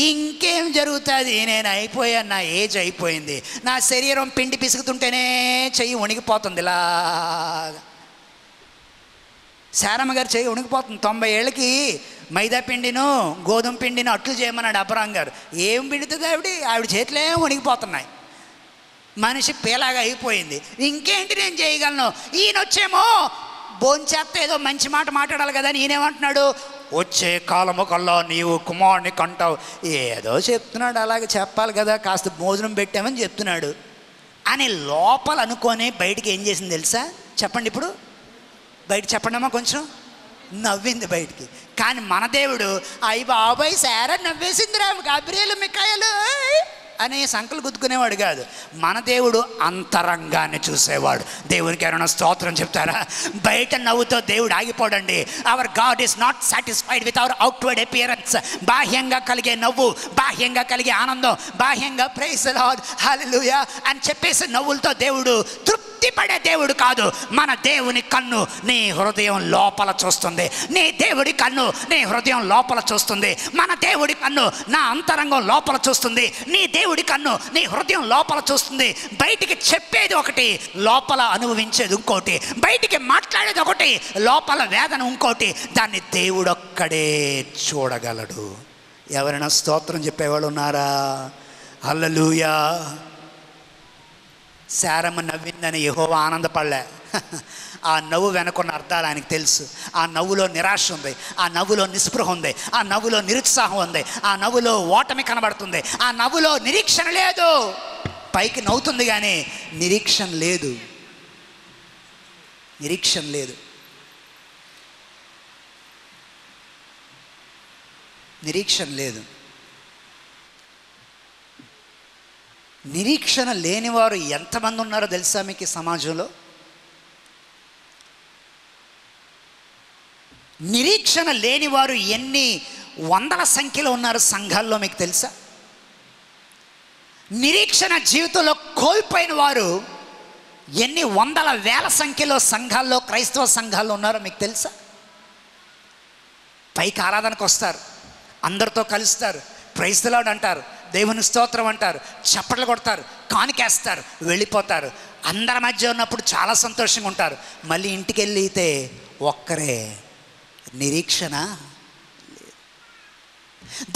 Speaker 1: ఇంకేం జరుగుతుంది, నేను అయిపోయాను, నా ఏజ్ అయిపోయింది, నా శరీరం పిండి పిసుకుతుంటేనే చెయ్యి వణికిపోతుంది. ఇలా శారమ్మ గారు చెయ్యి వణికిపోతుంది. 90 ఏళ్ళకి మైదా పిండిను గోధుమ పిండిను అట్లు చేయమన్నాడు అబ్రహాం గారు. ఏం పిండుతుంది ఆవిడ చేతిలో ఏం వణికిపోతున్నాయి. మనిషి పేలాగా అయిపోయింది. ఇంకేంటి నేను చేయగలను. ఈయనొచ్చేమో భోంచేస్తే ఏదో మంచి మాట మాట్లాడాలి కదా. ఈయనేమంటున్నాడు, వచ్చే కాలము కల్లా నీవు కుమారుని కంటావు. ఏదో చెప్తున్నాడు, అలాగే చెప్పాలి కదా, కాస్త భోజనం పెట్టామని చెప్తున్నాడు అని లోపల అనుకొని బయటికి ఏం చేసింది తెలుసా? చెప్పండి ఇప్పుడు, బయట చెప్పండమ్మా. కొంచెం నవ్వింది బయటికి. కానీ మన దేవుడు అయ్యి బాబాయ్ సారా నవ్వేసిందిరా గాబ్రియలు మికాయలు అనే సంకలు గుద్దుకునేవాడు కాదు. మన దేవుడు అంతరంగాన్ని చూసేవాడు. దేవునికి ఎవరైనా స్తోత్రం చెప్తారా? బయట నవ్వుతో దేవుడు ఆగిపోడండి. Our God is not satisfied with our outward appearance. బాహ్యంగా కలిగే నవ్వు, బాహ్యంగా కలిగే ఆనందం, బాహ్యంగా ప్రైజ్ ది లార్డ్ హల్లెలూయా అని చెప్పేసి నవ్వులతో దేవుడు తృప్తి పడే దేవుడు కాదు. మన దేవుని కన్ను నీ హృదయం లోపల చూస్తుంది. నీ దేవుడి కన్ను నీ హృదయం లోపల చూస్తుంది. మన దేవుడి కన్ను నా అంతరంగం లోపల చూస్తుంది. నీ దేవుడి కన్ను నీ హృదయం లోపల చూస్తుంది. బయటికి చెప్పేది ఒకటి, లోపల అనుభవించేది ఇంకోటి. బయటికి మాట్లాడేది ఒకటి, లోపల వేదన ఇంకోటి. దాన్ని దేవుడొక్కడే చూడగలడు. ఎవరైనా స్తోత్రం చెప్పేవాళ్ళు ఉన్నారా? హల్లెలూయా. శారమ్మ నవ్విందని యెహోవా ఆనందపడలే. ఆ నవ్వు వెనుకున్న అర్థాలు ఆయనకు తెలుసు. ఆ నవ్వులో నిరాశ ఉంది, ఆ నవ్వులో నిస్పృహ ఉంది, ఆ నవ్వులో నిరుత్సాహం ఉంది, ఆ నవ్వులో ఓటమి కనబడుతుంది, ఆ నవ్వులో నిరీక్షణ లేదు. పైకి నవ్వుతుంది కానీ నిరీక్షణ లేదు. నిరీక్షణ లేదు. నిరీక్షణ లేదు. నిరీక్షణ లేనివారు ఎంతమంది ఉన్నారో తెలుసా మీకు ఈ సమాజంలో? నిరీక్షణ లేనివారు ఎన్ని వందల సంఖ్యలో ఉన్నారు సంఘాల్లో మీకు తెలుసా? నిరీక్షణ జీవితంలో కోల్పోయిన వారు ఎన్ని వందల వేల సంఖ్యలో సంఘాల్లో, క్రైస్తవ సంఘాల్లో ఉన్నారో మీకు తెలుసా? పైకి ఆరాధనకు వస్తారు, అందరితో కలుస్తారు, ప్రైజ్ ది లార్డ్ అంటారు, దేవుని స్తోత్రం అంటారు, చప్పట్లు కొడతారు, కానుకేస్తారు, వెళ్ళిపోతారు. అందరి మధ్య ఉన్నప్పుడు చాలా సంతోషంగా ఉంటారు. మళ్ళీ ఇంటికి వెళ్ళితే ఒక్కరే. నిరీక్షణ.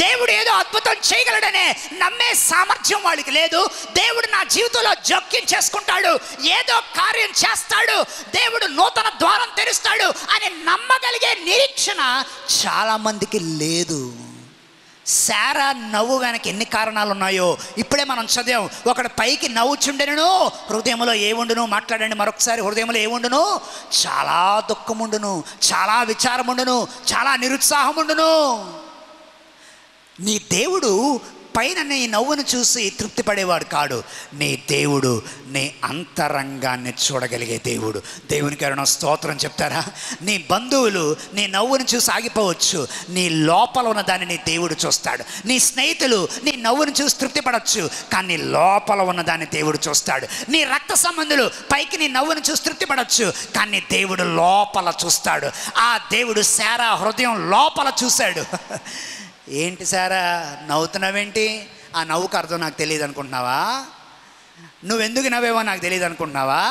Speaker 1: దేవుడు ఏదో అద్భుతం చేయగలడనే నమ్మే సామర్థ్యం వాళ్ళకి లేదు. దేవుడు నా జీవితంలో జోక్యం చేసుకుంటాడు, ఏదో కార్యం చేస్తాడు, దేవుడు నూతన ద్వారం తెరుస్తాడు అని నమ్మగలిగే నిరీక్షణ చాలామందికి లేదు. శారా నవ్వు వెనక ఎన్ని కారణాలు ఉన్నాయో ఇప్పుడే మనం చదివాం. ఒకడు పైకి నవ్వుచుండెను, హృదయంలో ఏముండును? మాట్లాడండి మరొకసారి. హృదయంలో ఏముండును? చాలా దుఃఖముండును, చాలా విచారముండును, చాలా నిరుత్సాహముండును. నీ దేవుడు పైన నీ నవ్వును చూసి తృప్తి పడేవాడు కాడు. నీ దేవుడు నీ అంతరంగాన్ని చూడగలిగే దేవుడు. దేవునికి ఎవరైనా స్తోత్రం చెప్తారా? నీ బంధువులు నీ నవ్వును చూసి ఆగిపోవచ్చు, నీ లోపల ఉన్న దాన్ని నీ దేవుడు చూస్తాడు. నీ స్నేహితులు నీ నవ్వును చూసి తృప్తి పడవచ్చు, కానీ నీ లోపల ఉన్న దాన్ని దేవుడు చూస్తాడు. నీ రక్త సంబంధులు పైకి నీ నవ్వును చూసి తృప్తి పడవచ్చు, కానీ దేవుడు లోపల చూస్తాడు. ఆ దేవుడు శారా హృదయం లోపల చూశాడు. ఏంటి సారా నవ్వుతున్నావేంటి? ఆ నవ్వుకు అర్థం నాకు తెలియదు అనుకుంటున్నావా? నువ్వెందుకు నవ్వేవో నాకు తెలియదు అనుకుంటున్నావా?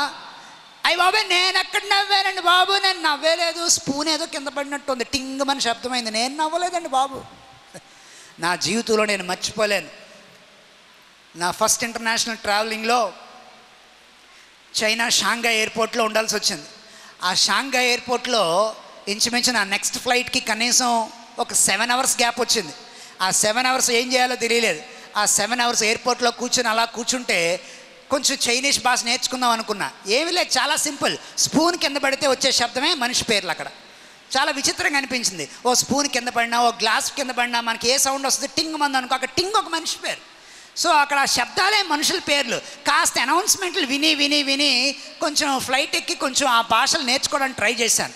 Speaker 1: అయ్యి బాబాయ్ నేను ఎక్కడ నవ్వానండి బాబు? నేను నవ్వేలేదు. స్పూన్ ఏదో కింద పడినట్టుంది, టింగ్ అని శబ్దమైంది. నేను నవ్వలేదండి బాబు. నా జీవితంలో నేను మర్చిపోలేను. నా ఫస్ట్ ఇంటర్నేషనల్ ట్రావెలింగ్లో చైనా షాంఘై ఎయిర్పోర్ట్లో ఉండాల్సి వచ్చింది. ఆ షాంఘై ఎయిర్పోర్ట్లో ఇంచుమించు నా నెక్స్ట్ ఫ్లైట్కి కనీసం ఒక 7 అవర్స్ గ్యాప్ వచ్చింది. ఆ 7 అవర్స్ ఏం చేయాలో తెలియలేదు. ఆ 7 అవర్స్ ఎయిర్పోర్ట్లో కూర్చొని అలా కూర్చుంటే కొంచెం చైనీస్ భాష నేర్చుకుందాం అనుకున్నా. ఏమీ లేదు, చాలా సింపుల్. స్పూన్ కింద పడితే వచ్చే శబ్దమే మనిషి పేర్లు. అక్కడ చాలా విచిత్రంగా అనిపించింది. ఓ స్పూన్ కింద పడినా, ఓ గ్లాస్ కింద పడినా మనకి ఏ సౌండ్ వస్తుంది, టింగ్ మంది అనుకో, అక్కడ టింగ్ ఒక మనిషి పేరు. సో అక్కడ శబ్దాలే మనుషుల పేర్లు. కాస్త అనౌన్స్మెంట్లు విని విని విని కొంచెం ఫ్లైట్ ఎక్కి కొంచెం ఆ భాషలు నేర్చుకోవడానికి ట్రై చేశాను.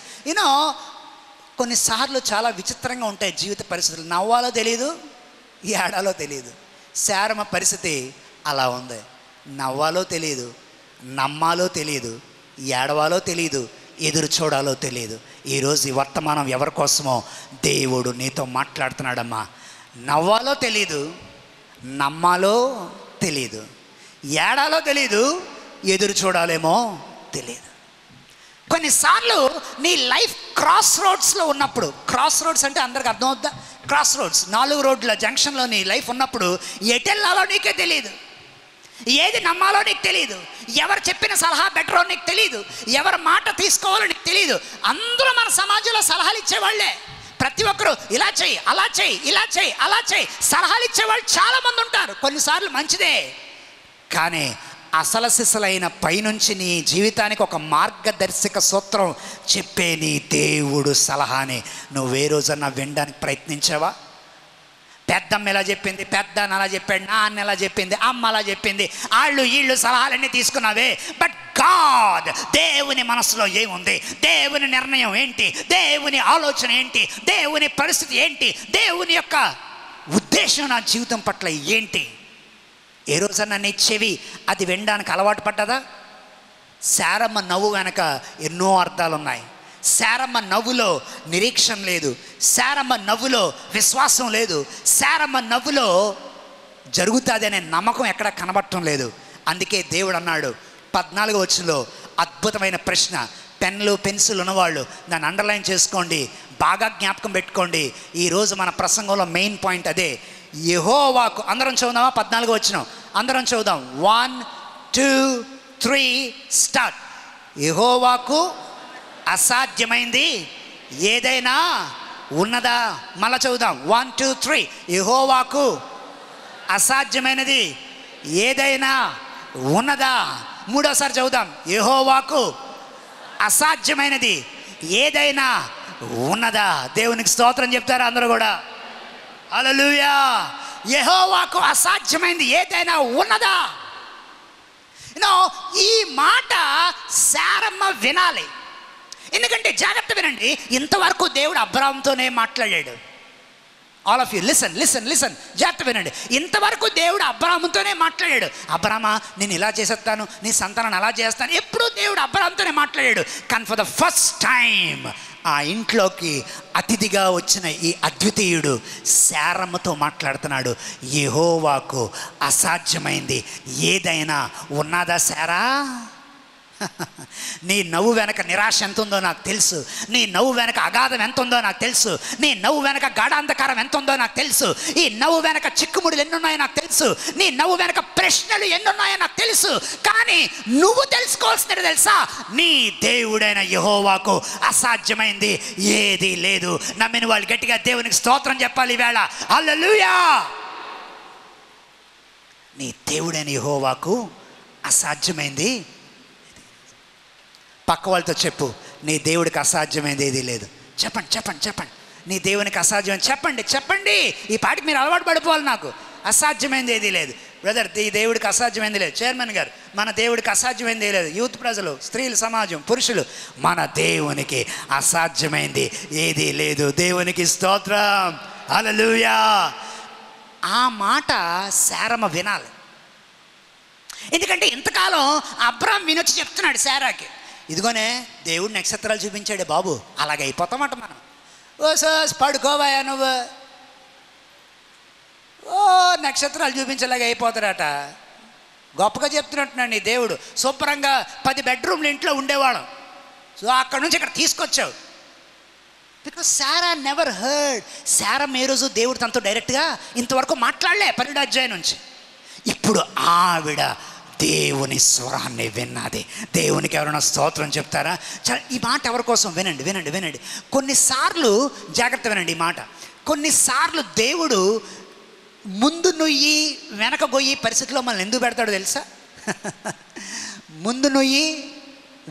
Speaker 1: కొన్నిసార్లు చాలా విచిత్రంగా ఉంటాయి జీవిత పరిస్థితులు. నవ్వాలో తెలియదు, ఏడాలో తెలియదు. శారమ్మ పరిస్థితి అలా ఉంది. నవ్వాలో తెలియదు, నమ్మాలో తెలియదు, ఏడవాలో తెలియదు, ఎదురు చూడాలో తెలియదు. ఈరోజు ఈ వర్తమానం ఎవరి కోసమో దేవుడు నీతో మాట్లాడుతున్నాడమ్మా. నవ్వాలో తెలీదు, నమ్మాలో తెలీదు, ఏడాలో తెలీదు, ఎదురు చూడాలేమో తెలియదు. కొన్నిసార్లు నీ లైఫ్ క్రాస్ రోడ్స్లో ఉన్నప్పుడు, క్రాస్ రోడ్స్ అంటే అందరికి అర్థం అవుద్దా? క్రాస్ రోడ్స్ 4 రోడ్ల జంక్షన్లో నీ లైఫ్ ఉన్నప్పుడు ఎటెళ్ళాలో నీకే తెలియదు, ఏది నమ్మాలో నీకు తెలియదు, ఎవరు చెప్పిన సలహా బెటరో నీకు తెలియదు, ఎవరి మాట తీసుకోవాలో నీకు తెలియదు. అందరూ మన సమాజంలో సలహాలు ఇచ్చేవాళ్లే. ప్రతి ఒక్కరు ఇలా చెయ్యి, అలా చెయ్యి, ఇలా చెయ్యి, అలా చెయ్యి, సలహాలు ఇచ్చేవాళ్ళు చాలామంది ఉంటారు. కొన్నిసార్లు మంచిదే, కానీ అసలు సిసలైన పైనుంచి నీ జీవితానికి ఒక మార్గదర్శక సూత్రం చెప్పే నీ దేవుడు సలహాని నువ్వే రోజన్నా వినడానికి ప్రయత్నించావా? పెద్దమ్మ ఎలా చెప్పింది, పెద్దన్న అలా చెప్పాడు, నాన్న ఎలా చెప్పింది, అమ్మ అలా చెప్పింది, వీళ్ళు సలహాలన్నీ తీసుకున్నావే. బట్ గాడ్, దేవుని మనసులో ఏముంది, దేవుని నిర్ణయం ఏంటి, దేవుని ఆలోచన ఏంటి, దేవుని పరిస్థితి ఏంటి, దేవుని యొక్క ఉద్దేశం నా జీవితం పట్ల ఏంటి? ఏ రోజన్నా నీ చెవి అది వినడానికి అలవాటు పడ్డదా? శారమ్మ నవ్వు వెనక ఎన్నో అర్థాలు ఉన్నాయి. శారమ్మ నవ్వులో నిరీక్షణ లేదు, శారమ్మ నవ్వులో విశ్వాసం లేదు, శారమ్మ నవ్వులో జరుగుతుంది అనే నమ్మకం ఎక్కడ కనబడటం లేదు. అందుకే దేవుడు అన్నాడు 14వ వచనంలో అద్భుతమైన ప్రశ్న. పెన్లు పెన్సిల్ ఉన్నవాళ్ళు దాన్ని అండర్లైన్ చేసుకోండి, బాగా జ్ఞాపకం పెట్టుకోండి. ఈరోజు మన ప్రసంగంలో మెయిన్ పాయింట్ అదే. యెహోవాకు, అందరం చదువుదామా? 14వ వచనం అందరం చదువుదాం. 1 2 3 స్టార్ట్. యెహోవాకు అసాధ్యమైంది ఏదైనా ఉన్నదా? మళ్ళా చదువుదాం. 1 2 3. యెహోవాకు అసాధ్యమైనది ఏదైనా ఉన్నదా? మూడోసారి చదువుదాం. యెహోవాకు అసాధ్యమైనది ఏదైనా ఉన్నదా? దేవునికి స్తోత్రం చెప్తారా అందరూ కూడా? హల్లెలూయా. యెహోవాకు అసాధ్యమైనది ఏదైనా ఉన్నదా? ఈ మాట శారమ్మ వినాలి. ఎందుకంటే జాగ్రత్త వినండి, ఇంతవరకు దేవుడు అబ్రాహాముతోనే మాట్లాడాడు. All of you listen listen listen, జాగ్రత్త వినండి. ఇంతవరకు దేవుడు అబ్రాహాముతోనే మాట్లాడాడు. అబ్రామా, నేను ఇలా చేసేస్తాను, నీ సంతానాన్ని అలా చేస్తాను, ఎప్పుడూ దేవుడు అబ్రాహాముతోనే మాట్లాడాడు. కానీ ఫర్ ద ఫస్ట్ టైం ఆ ఇంట్లోకి అతిథిగా వచ్చిన ఈ అద్వితీయుడు శారమ్మతో మాట్లాడుతున్నాడు. యెహోవాకు అసాధ్యమైంది ఏదైనా ఉన్నదా శారా? నీ నవ్వు వెనక నిరాశ ఎంత ఉందో నాకు తెలుసు, నీ నవ్వు వెనక అగాధం ఎంత ఉందో నాకు తెలుసు, నీ నవ్వు వెనక గాఢాంధకారం ఎంత ఉందో నాకు తెలుసు, ఈ నవ్వు వెనక చిక్కుముడులు ఎన్నున్నాయో నాకు తెలుసు, నీ నవ్వు వెనక ప్రశ్నలు ఎన్నున్నాయో నాకు తెలుసు. కానీ నువ్వు తెలుసుకోవాల్సినది తెలుసా? నీ దేవుడైన యెహోవాకు అసాధ్యమైంది ఏది లేదు. నమ్మిన వాళ్ళు గట్టిగా దేవునికి స్తోత్రం చెప్పాలి ఈవేళ. హల్లెలూయా. నీ దేవుడైన యెహోవాకు అసాధ్యమైంది. పక్క వాళ్ళతో చెప్పు, నీ దేవుడికి అసాధ్యమైనది ఏది లేదు. చెప్పండి చెప్పండి చెప్పండి, నీ దేవునికి అసాధ్యమైంది చెప్పండి చెప్పండి. ఈ పాటికి మీరు అలవాటు పడిపోవాలి. నాకు అసాధ్యమైనది ఏది లేదు. బ్రదర్, ఈ దేవుడికి అసాధ్యమైంది లేదు. చైర్మన్ గారు, మన దేవుడికి అసాధ్యమైంది లేదు. యూత్ ప్రజలు, స్త్రీలు, సమాజం, పురుషులు, మన దేవునికి అసాధ్యమైంది ఏది లేదు. దేవునికి స్తోత్రం. హల్లెలూయా. ఆ మాట శారమ్మ వినాలి. ఎందుకంటే ఇంతకాలం అబ్రాహాం వినొచ్చి చెప్తున్నాడు శారాకి, ఇదిగోనే దేవుడు నక్షత్రాలు చూపించాడే బాబు, అలాగే అయిపోతామట మనం. ఓ సోస్ పడుకోవాయా నువ్వు, ఓ నక్షత్రాలు చూపించేలాగా అయిపోతాడట. గొప్పగా చెప్తున్నట్టున్నాడు నీ దేవుడు. శుభ్రంగా 10 బెడ్రూమ్లు ఇంట్లో ఉండేవాళ్ళం, సో అక్కడ నుంచి ఇక్కడ తీసుకొచ్చావు. Because Sarah never heard. Sarah ఏ రోజు దేవుడు తనతో డైరెక్ట్గా ఇంతవరకు మాట్లాడలే 12వ అధ్యాయం నుంచి. ఇప్పుడు ఆవిడ దేవుని స్వరాన్ని విన్నది. దేవునికి ఎవరైనా స్తోత్రం చెప్తారా? ఈ మాట ఎవరి కోసం? వినండి వినండి వినండి. కొన్నిసార్లు జాగ్రత్త వినండి ఈ మాట. కొన్నిసార్లు దేవుడు ముందు నుయ్యి వెనక గొయ్యి పరిస్థితిలో మనల్ని ఎందుకు పెడతాడో తెలుసా? ముందు నుయ్యి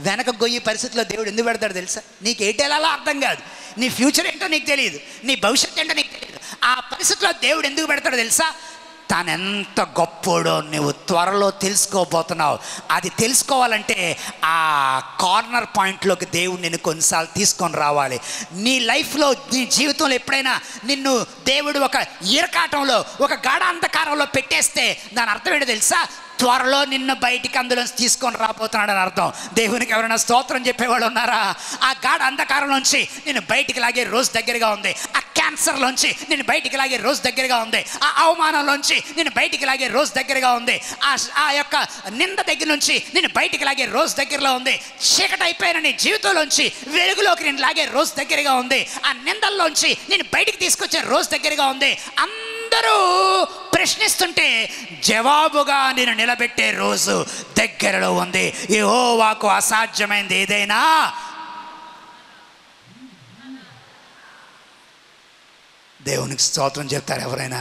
Speaker 1: వెనక గొయ్యి పరిస్థితిలో దేవుడు ఎందుకు పెడతాడో తెలుసా? నీకు ఏటేలాలో అర్థం కాదు, నీ ఫ్యూచర్ ఏంటో నీకు తెలియదు, నీ భవిష్యత్తు ఏంటో నీకు తెలియదు. ఆ పరిస్థితిలో దేవుడు ఎందుకు పెడతాడో తెలుసా? తనెంత గొప్పోడో నువ్వు త్వరలో తెలుసుకోబోతున్నావు. అది తెలుసుకోవాలంటే ఆ కార్నర్ పాయింట్లోకి దేవుడు నిన్ను కొన్నిసార్లు తీసుకొని రావాలి. నీ లైఫ్లో, నీ జీవితంలో ఎప్పుడైనా నిన్ను దేవుడు ఒక ఈరకాటంలో, ఒక గాఢ అంధకారంలో పెట్టేస్తే దాని అర్థం ఏంటో తెలుసా? త్వరలో నిన్ను బయటికి అందులోంచి తీసుకొని రాబోతున్నాడు అని అర్థం. దేవునికి ఎవరైనా స్తోత్రం చెప్పేవాళ్ళు ఉన్నారా? ఆ గాఢ అంధకారంలోంచి నేను బయటికి లాగే రోజు దగ్గరగా ఉంది. ఆ క్యాన్సర్లోంచి నేను బయటికి లాగే రోజు దగ్గరగా ఉంది. ఆ అవమానంలోంచి నేను బయటికి లాగే రోజు దగ్గరగా ఉంది. ఆ యొక్క నింద దగ్గర నుంచి నేను బయటికి లాగే రోజు దగ్గరలో ఉంది. చీకటి అయిపోయిన నీ జీవితంలోంచి వెలుగులోకి నేను లాగే రోజు దగ్గరగా ఉంది. ఆ నిందల్లోంచి నేను బయటికి తీసుకొచ్చే రోజు దగ్గరగా ఉంది. అందరూ ప్రశ్నిస్తుంటే జవాబుగా నేను నిలబెట్టే రోజు దగ్గరలో ఉంది. యెహోవాకు అసాధ్యమైంది ఏదైనా దేవునికి స్తోత్రం చెప్తారు ఎవరైనా?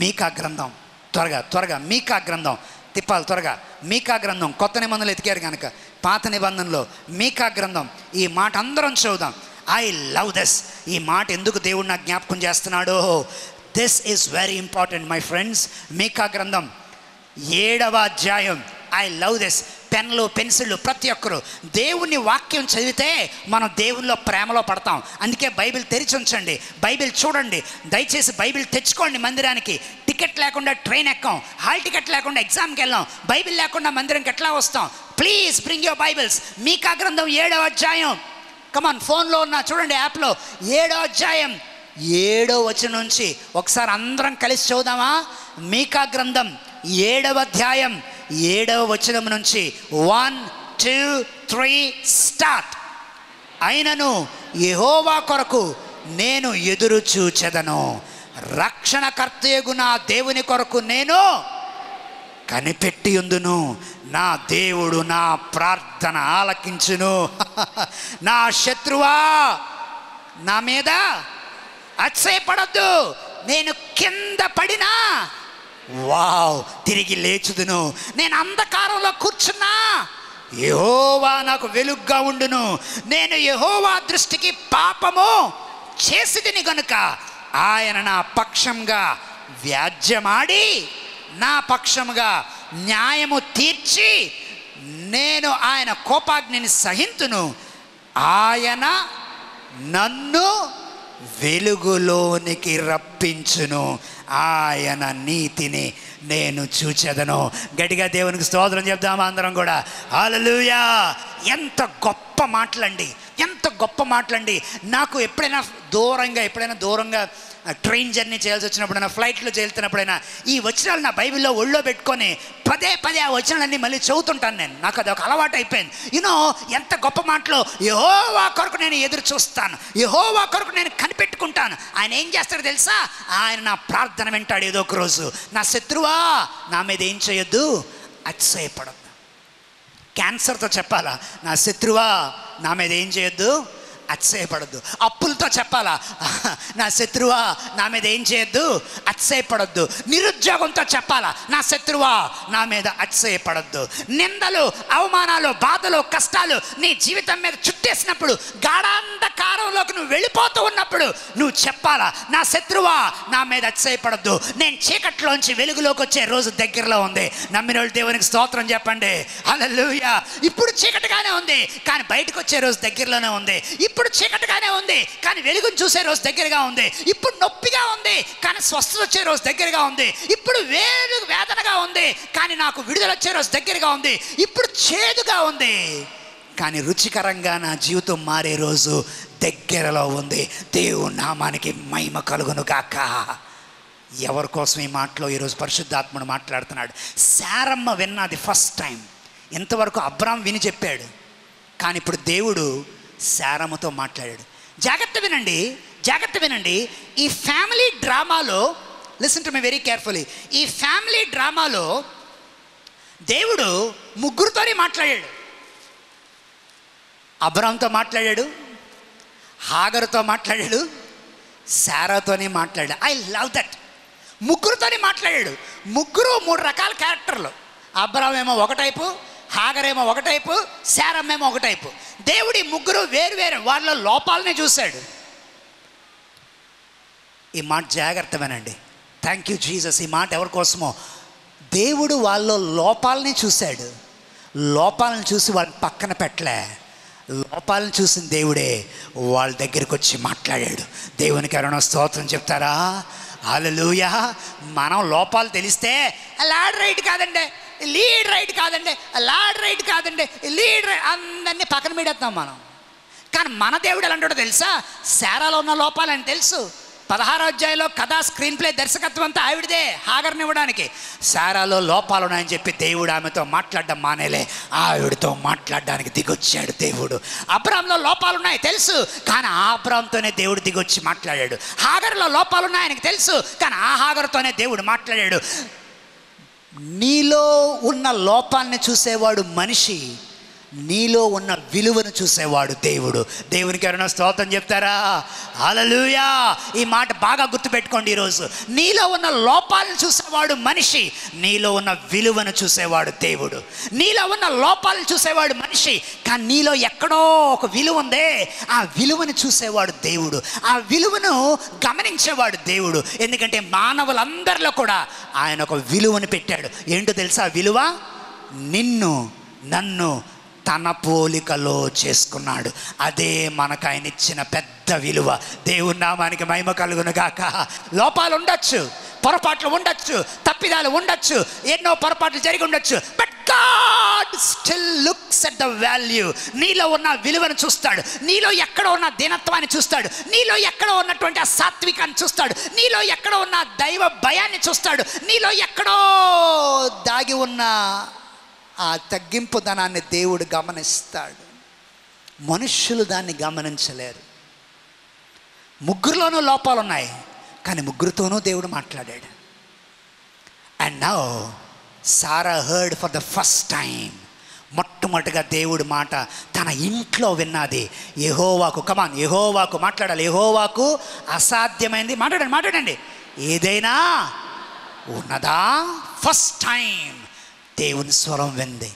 Speaker 1: మీకా గ్రంథం, త్వరగా త్వరగా మీకా గ్రంథం తిప్పాలి త్వరగా. మీకా గ్రంథం కొత్త నిబంధనలు ఎతికారు కనుక పాత నిబంధనలో మీకా గ్రంథం. ఈ మాట అందరం చూద్దాం. I love this. ఈ మాట ఎందుకు దేవుడు నాకు జ్ఞాపకం చేస్తున్నాడో, this is very important my friends. Micah గ్రంథం 7వ అధ్యాయం. I love this. పెన్లు, పెన్సిళ్ళు, ప్రతి ఒక్కరు దేవుని వాక్యం చదివితే మనం దేవునిలో ప్రేమలో పడతాం. అందుకే బైబిల్ తెరిచి ఉంచండి, బైబిల్ చూడండి. దయచేసి బైబిల్ తెచ్చుకోండి. మందిరానికి టికెట్ లేకుండా ట్రైన్ ఎక్కాం, హాల్ టికెట్ లేకుండా ఎగ్జామ్కి వెళ్ళాం, బైబిల్ లేకుండా మందిరంకి ఎట్లా వస్తాం? Please bring your Bibles. Micah గ్రంథం 7వ అధ్యాయం. కమాన్, ఫోన్లో ఉన్న చూడండి, యాప్లో 7వ అధ్యాయం 7వ వచనం నుంచి ఒకసారి అందరం కలిసి చదువుదామా? మీకా గ్రంథం 7వ అధ్యాయం 7వ వచనం నుంచి 1, 2, 3 స్టార్ట్. అయినను యెహోవా కొరకు నేను ఎదురు చూచెదను, రక్షణకర్తయగు నా దేవుని కొరకు నేను కనిపెట్టి ఉందును. నా దేవుడు నా ప్రార్థన ఆలకించును. నా శత్రువా నా మీద అతిశయపడొద్దు. నేను కింద పడినా వావ్ తిరిగి లేచుదును. నేను అంధకారంలో కూర్చున్నా యెహోవా నాకు వెలుగ్గా ఉండును. నేను యెహోవా దృష్టికి పాపము చేసితిని గనుక ఆయన నా పక్షంగా వ్యాజ్యమాడి నా పక్షముగా న్యాయము తీర్చి నేను ఆయన కోపాగ్నిని సహింతును. ఆయన నన్ను వెలుగులోనికి రప్పించును, ఆయన నీతిని నేను చూచెదను. గట్టిగా దేవునికి స్తోత్రం చెప్దామా అందరం కూడా? హల్లెలూయా. ఎంత గొప్ప మాటలండి, ఎంత గొప్ప మాటలండి. నాకు ఎప్పుడైనా దూరంగా ట్రైన్ జర్నీ చేయాల్సి వచ్చినప్పుడైనా, ఫ్లైట్లో వెళ్తున్నప్పుడైనా ఈ వచనాలు నా బైబిల్లో ఒళ్ళో పెట్టుకొని పదే పదే ఆ వచనాలన్నీ మళ్ళీ చదువుతుంటాను నేను. నాకు అది ఒక అలవాటు అయిపోయింది. ఎంత గొప్ప మాటలో, యెహోవా కొరకు నేను ఎదురు చూస్తాను, యెహోవా కొరకు నేను కనిపెట్టుకుంటాను. ఆయన ఏం చేస్తాడో తెలుసా? ఆయన నా ప్రార్థన వింటాడు. ఏదో ఒక రోజు నా శత్రువా నా మీద ఏం చేయొద్దు, అతిశయపడద్దు. క్యాన్సర్తో చెప్పాలా, నా శత్రువా నా మీద ఏం చేయొద్దు, అతిశయపడద్దు. అప్పులతో చెప్పాలా, నా శత్రువా నా మీద ఏం చేయొద్దు, అతిశయపడద్దు. నిరుద్యోగంతో చెప్పాలా, నా శత్రువా నా మీద అతిశయపడద్దు. నిందలు, అవమానాలు, బాధలు, కష్టాలు నీ జీవితం మీద చుట్టేసినప్పుడు, గాఢాంధకారంలోకి నువ్వు వెళ్ళిపోతూ ఉన్నప్పుడు నువ్వు చెప్పాలా, నా శత్రువా నా మీద అతిశయపడద్దు. నేను చీకట్లోంచి వెలుగులోకి వచ్చే రోజు దగ్గరలో ఉంది. నమ్మిన వాళ్ళు దేవునికి స్తోత్రం చెప్పండి. హల్లెలూయా. ఇప్పుడు చీకటిగానే ఉంది కానీ బయటకు వచ్చే రోజు దగ్గరలోనే ఉంది. ఇప్పుడు చీకటిగానే ఉంది కానీ వెలుగును చూసే రోజు దగ్గరగా ఉంది. ఇప్పుడు నొప్పిగా ఉంది కానీ స్వస్థత వచ్చే రోజు దగ్గరగా ఉంది. ఇప్పుడు వేదనగా ఉంది కానీ నాకు విడుదల వచ్చే రోజు దగ్గరగా ఉంది. ఇప్పుడు చేదుగా ఉంది కానీ రుచికరంగా నా జీవితం మారే రోజు దగ్గరలో ఉంది. దేవుని నామానికి మహిమ కలుగును గాక. ఎవరి కోసం ఈ మాటలో ఈరోజు పరిశుద్ధాత్ముడు మాట్లాడుతున్నాడు. శారమ్మ విన్నది ఫస్ట్ టైం. ఇంతవరకు అబ్రాం విని చెప్పాడు కానీ ఇప్పుడు దేవుడు శారమ్మతో మాట్లాడాడు. జాగ్రత్త వినండి, జాగ్రత్త వినండి. ఈ ఫ్యామిలీ డ్రామాలో listen to me very carefully. ఈ ఫ్యామిలీ డ్రామాలో దేవుడు ముగ్గురితోనే మాట్లాడాడు. అబ్రాహాముతో మాట్లాడాడు, హాగరుతో మాట్లాడాడు, శారాతోనే మాట్లాడాడు. I love that. ముగ్గురితోనే మాట్లాడాడు. ముగ్గురు 3 రకాల క్యారెక్టర్లు. అబ్రాహాం ఏమో ఒక టైపు, హాగరేమో ఒక టైపు, శారమ్మేమో ఒక టైపు. దేవుడి ముగ్గురు వేరు వాళ్ళ లోపాలనే చూశాడు. ఈ మాట జాగ్రత్తమేనండి. Thank you Jesus. ఈ మాట ఎవరి కోసమో. దేవుడు వాళ్ళ లోపాలని చూశాడు. లోపాలను చూసి వాళ్ళని పక్కన పెట్టలే. లోపాలను చూసిన దేవుడే వాళ్ళ దగ్గరికి వచ్చి మాట్లాడాడు. దేవునికి ఎవరైనా స్తోత్రం చెప్తారా? హల్లెలూయా. మనం లోపాలు తెలిస్తే లాడ్ రైట్ కాదండి, లీడ్ రైట్ కాదండి, లాడ్ రైట్ కాదండి, లీడ్ అందరినీ పక్కన పెడతాం మనం. కానీ మన దేవుడు ఎలా అంటాడో తెలుసా? శారాలో ఉన్న లోపాలని తెలుసు. 16వ అధ్యాయంలో కథా స్క్రీన్ ప్లే దర్శకత్వం అంతా ఆవిడదే, హాగర్ని ఇవ్వడానికి. శారాలో లోపాలు ఉన్నాయని చెప్పి దేవుడు ఆమెతో మాట్లాడడం మానేలే, ఆవిడతో మాట్లాడడానికి దిగొచ్చాడు దేవుడు. అబ్రాహాంలో లోపాలు ఉన్నాయి తెలుసు, కానీ ఆ అబ్రాహాంతోనే దేవుడు దిగొచ్చి మాట్లాడాడు. హాగర్లో లోపాలు ఉన్నాయని తెలుసు, కానీ ఆ హాగర్తోనే దేవుడు మాట్లాడాడు. నీలో ఉన్న లోపాన్ని చూసేవాడు మనిషి, నీలో ఉన్న విలువను చూసేవాడు దేవుడు. దేవునికి ఎవరైనా స్తోత్రం చెప్తారా? హల్లెలూయా. ఈ మాట బాగా గుర్తుపెట్టుకోండి ఈరోజు. నీలో ఉన్న లోపాలను చూసేవాడు మనిషి, నీలో ఉన్న విలువను చూసేవాడు దేవుడు. నీలో ఉన్న లోపాలను చూసేవాడు మనిషి, కానీ నీలో ఎక్కడో ఒక విలువ ఉందే, ఆ విలువను చూసేవాడు దేవుడు. ఆ విలువను గమనించేవాడు దేవుడు. ఎందుకంటే మానవులందరిలో కూడా ఆయన ఒక విలువను పెట్టాడు. ఏంటో తెలుసా? ఆ విలువ నిన్ను నన్ను తన పోలికలో చేసుకున్నాడు. అదే మనకు ఆయన ఇచ్చిన పెద్ద విలువ. దేవుని నామానికి మహిమ కలుగును గాక. లోపాలు ఉండొచ్చు, పొరపాట్లు ఉండొచ్చు, తప్పిదాలు ఉండొచ్చు, ఎన్నో పొరపాట్లు జరిగి ఉండొచ్చు, but God still looks at the value. నీలో ఉన్న విలువను చూస్తాడు, నీలో ఎక్కడో ఉన్న దీనత్వాన్ని చూస్తాడు, నీలో ఎక్కడో ఉన్నటువంటి ఆ సాత్వికాన్ని చూస్తాడు, నీలో ఎక్కడో ఉన్న దైవ భయాన్ని చూస్తాడు, నీలో ఎక్కడో దాగి ఉన్న ఆ తగ్గింపు ధనాన్ని దేవుడు గమనిస్తాడు. మనుష్యులు దాన్ని గమనించలేరు. ముగ్గురులోనూ లోపాలు ఉన్నాయి, కానీ ముగ్గురితోనూ దేవుడు మాట్లాడాడు. And now Sarah heard for the first time. మొట్టమొదటిగా దేవుడి మాట తన ఇంట్లో విన్నది. యెహోవాకు, కమాన్, యెహోవాకు మాట్లాడాలి. యెహోవాకు అసాధ్యమైంది మాట్లాడండి. ఏదైనా ఉన్నదా? ఫస్ట్ టైం దేవుని స్వరం వింది.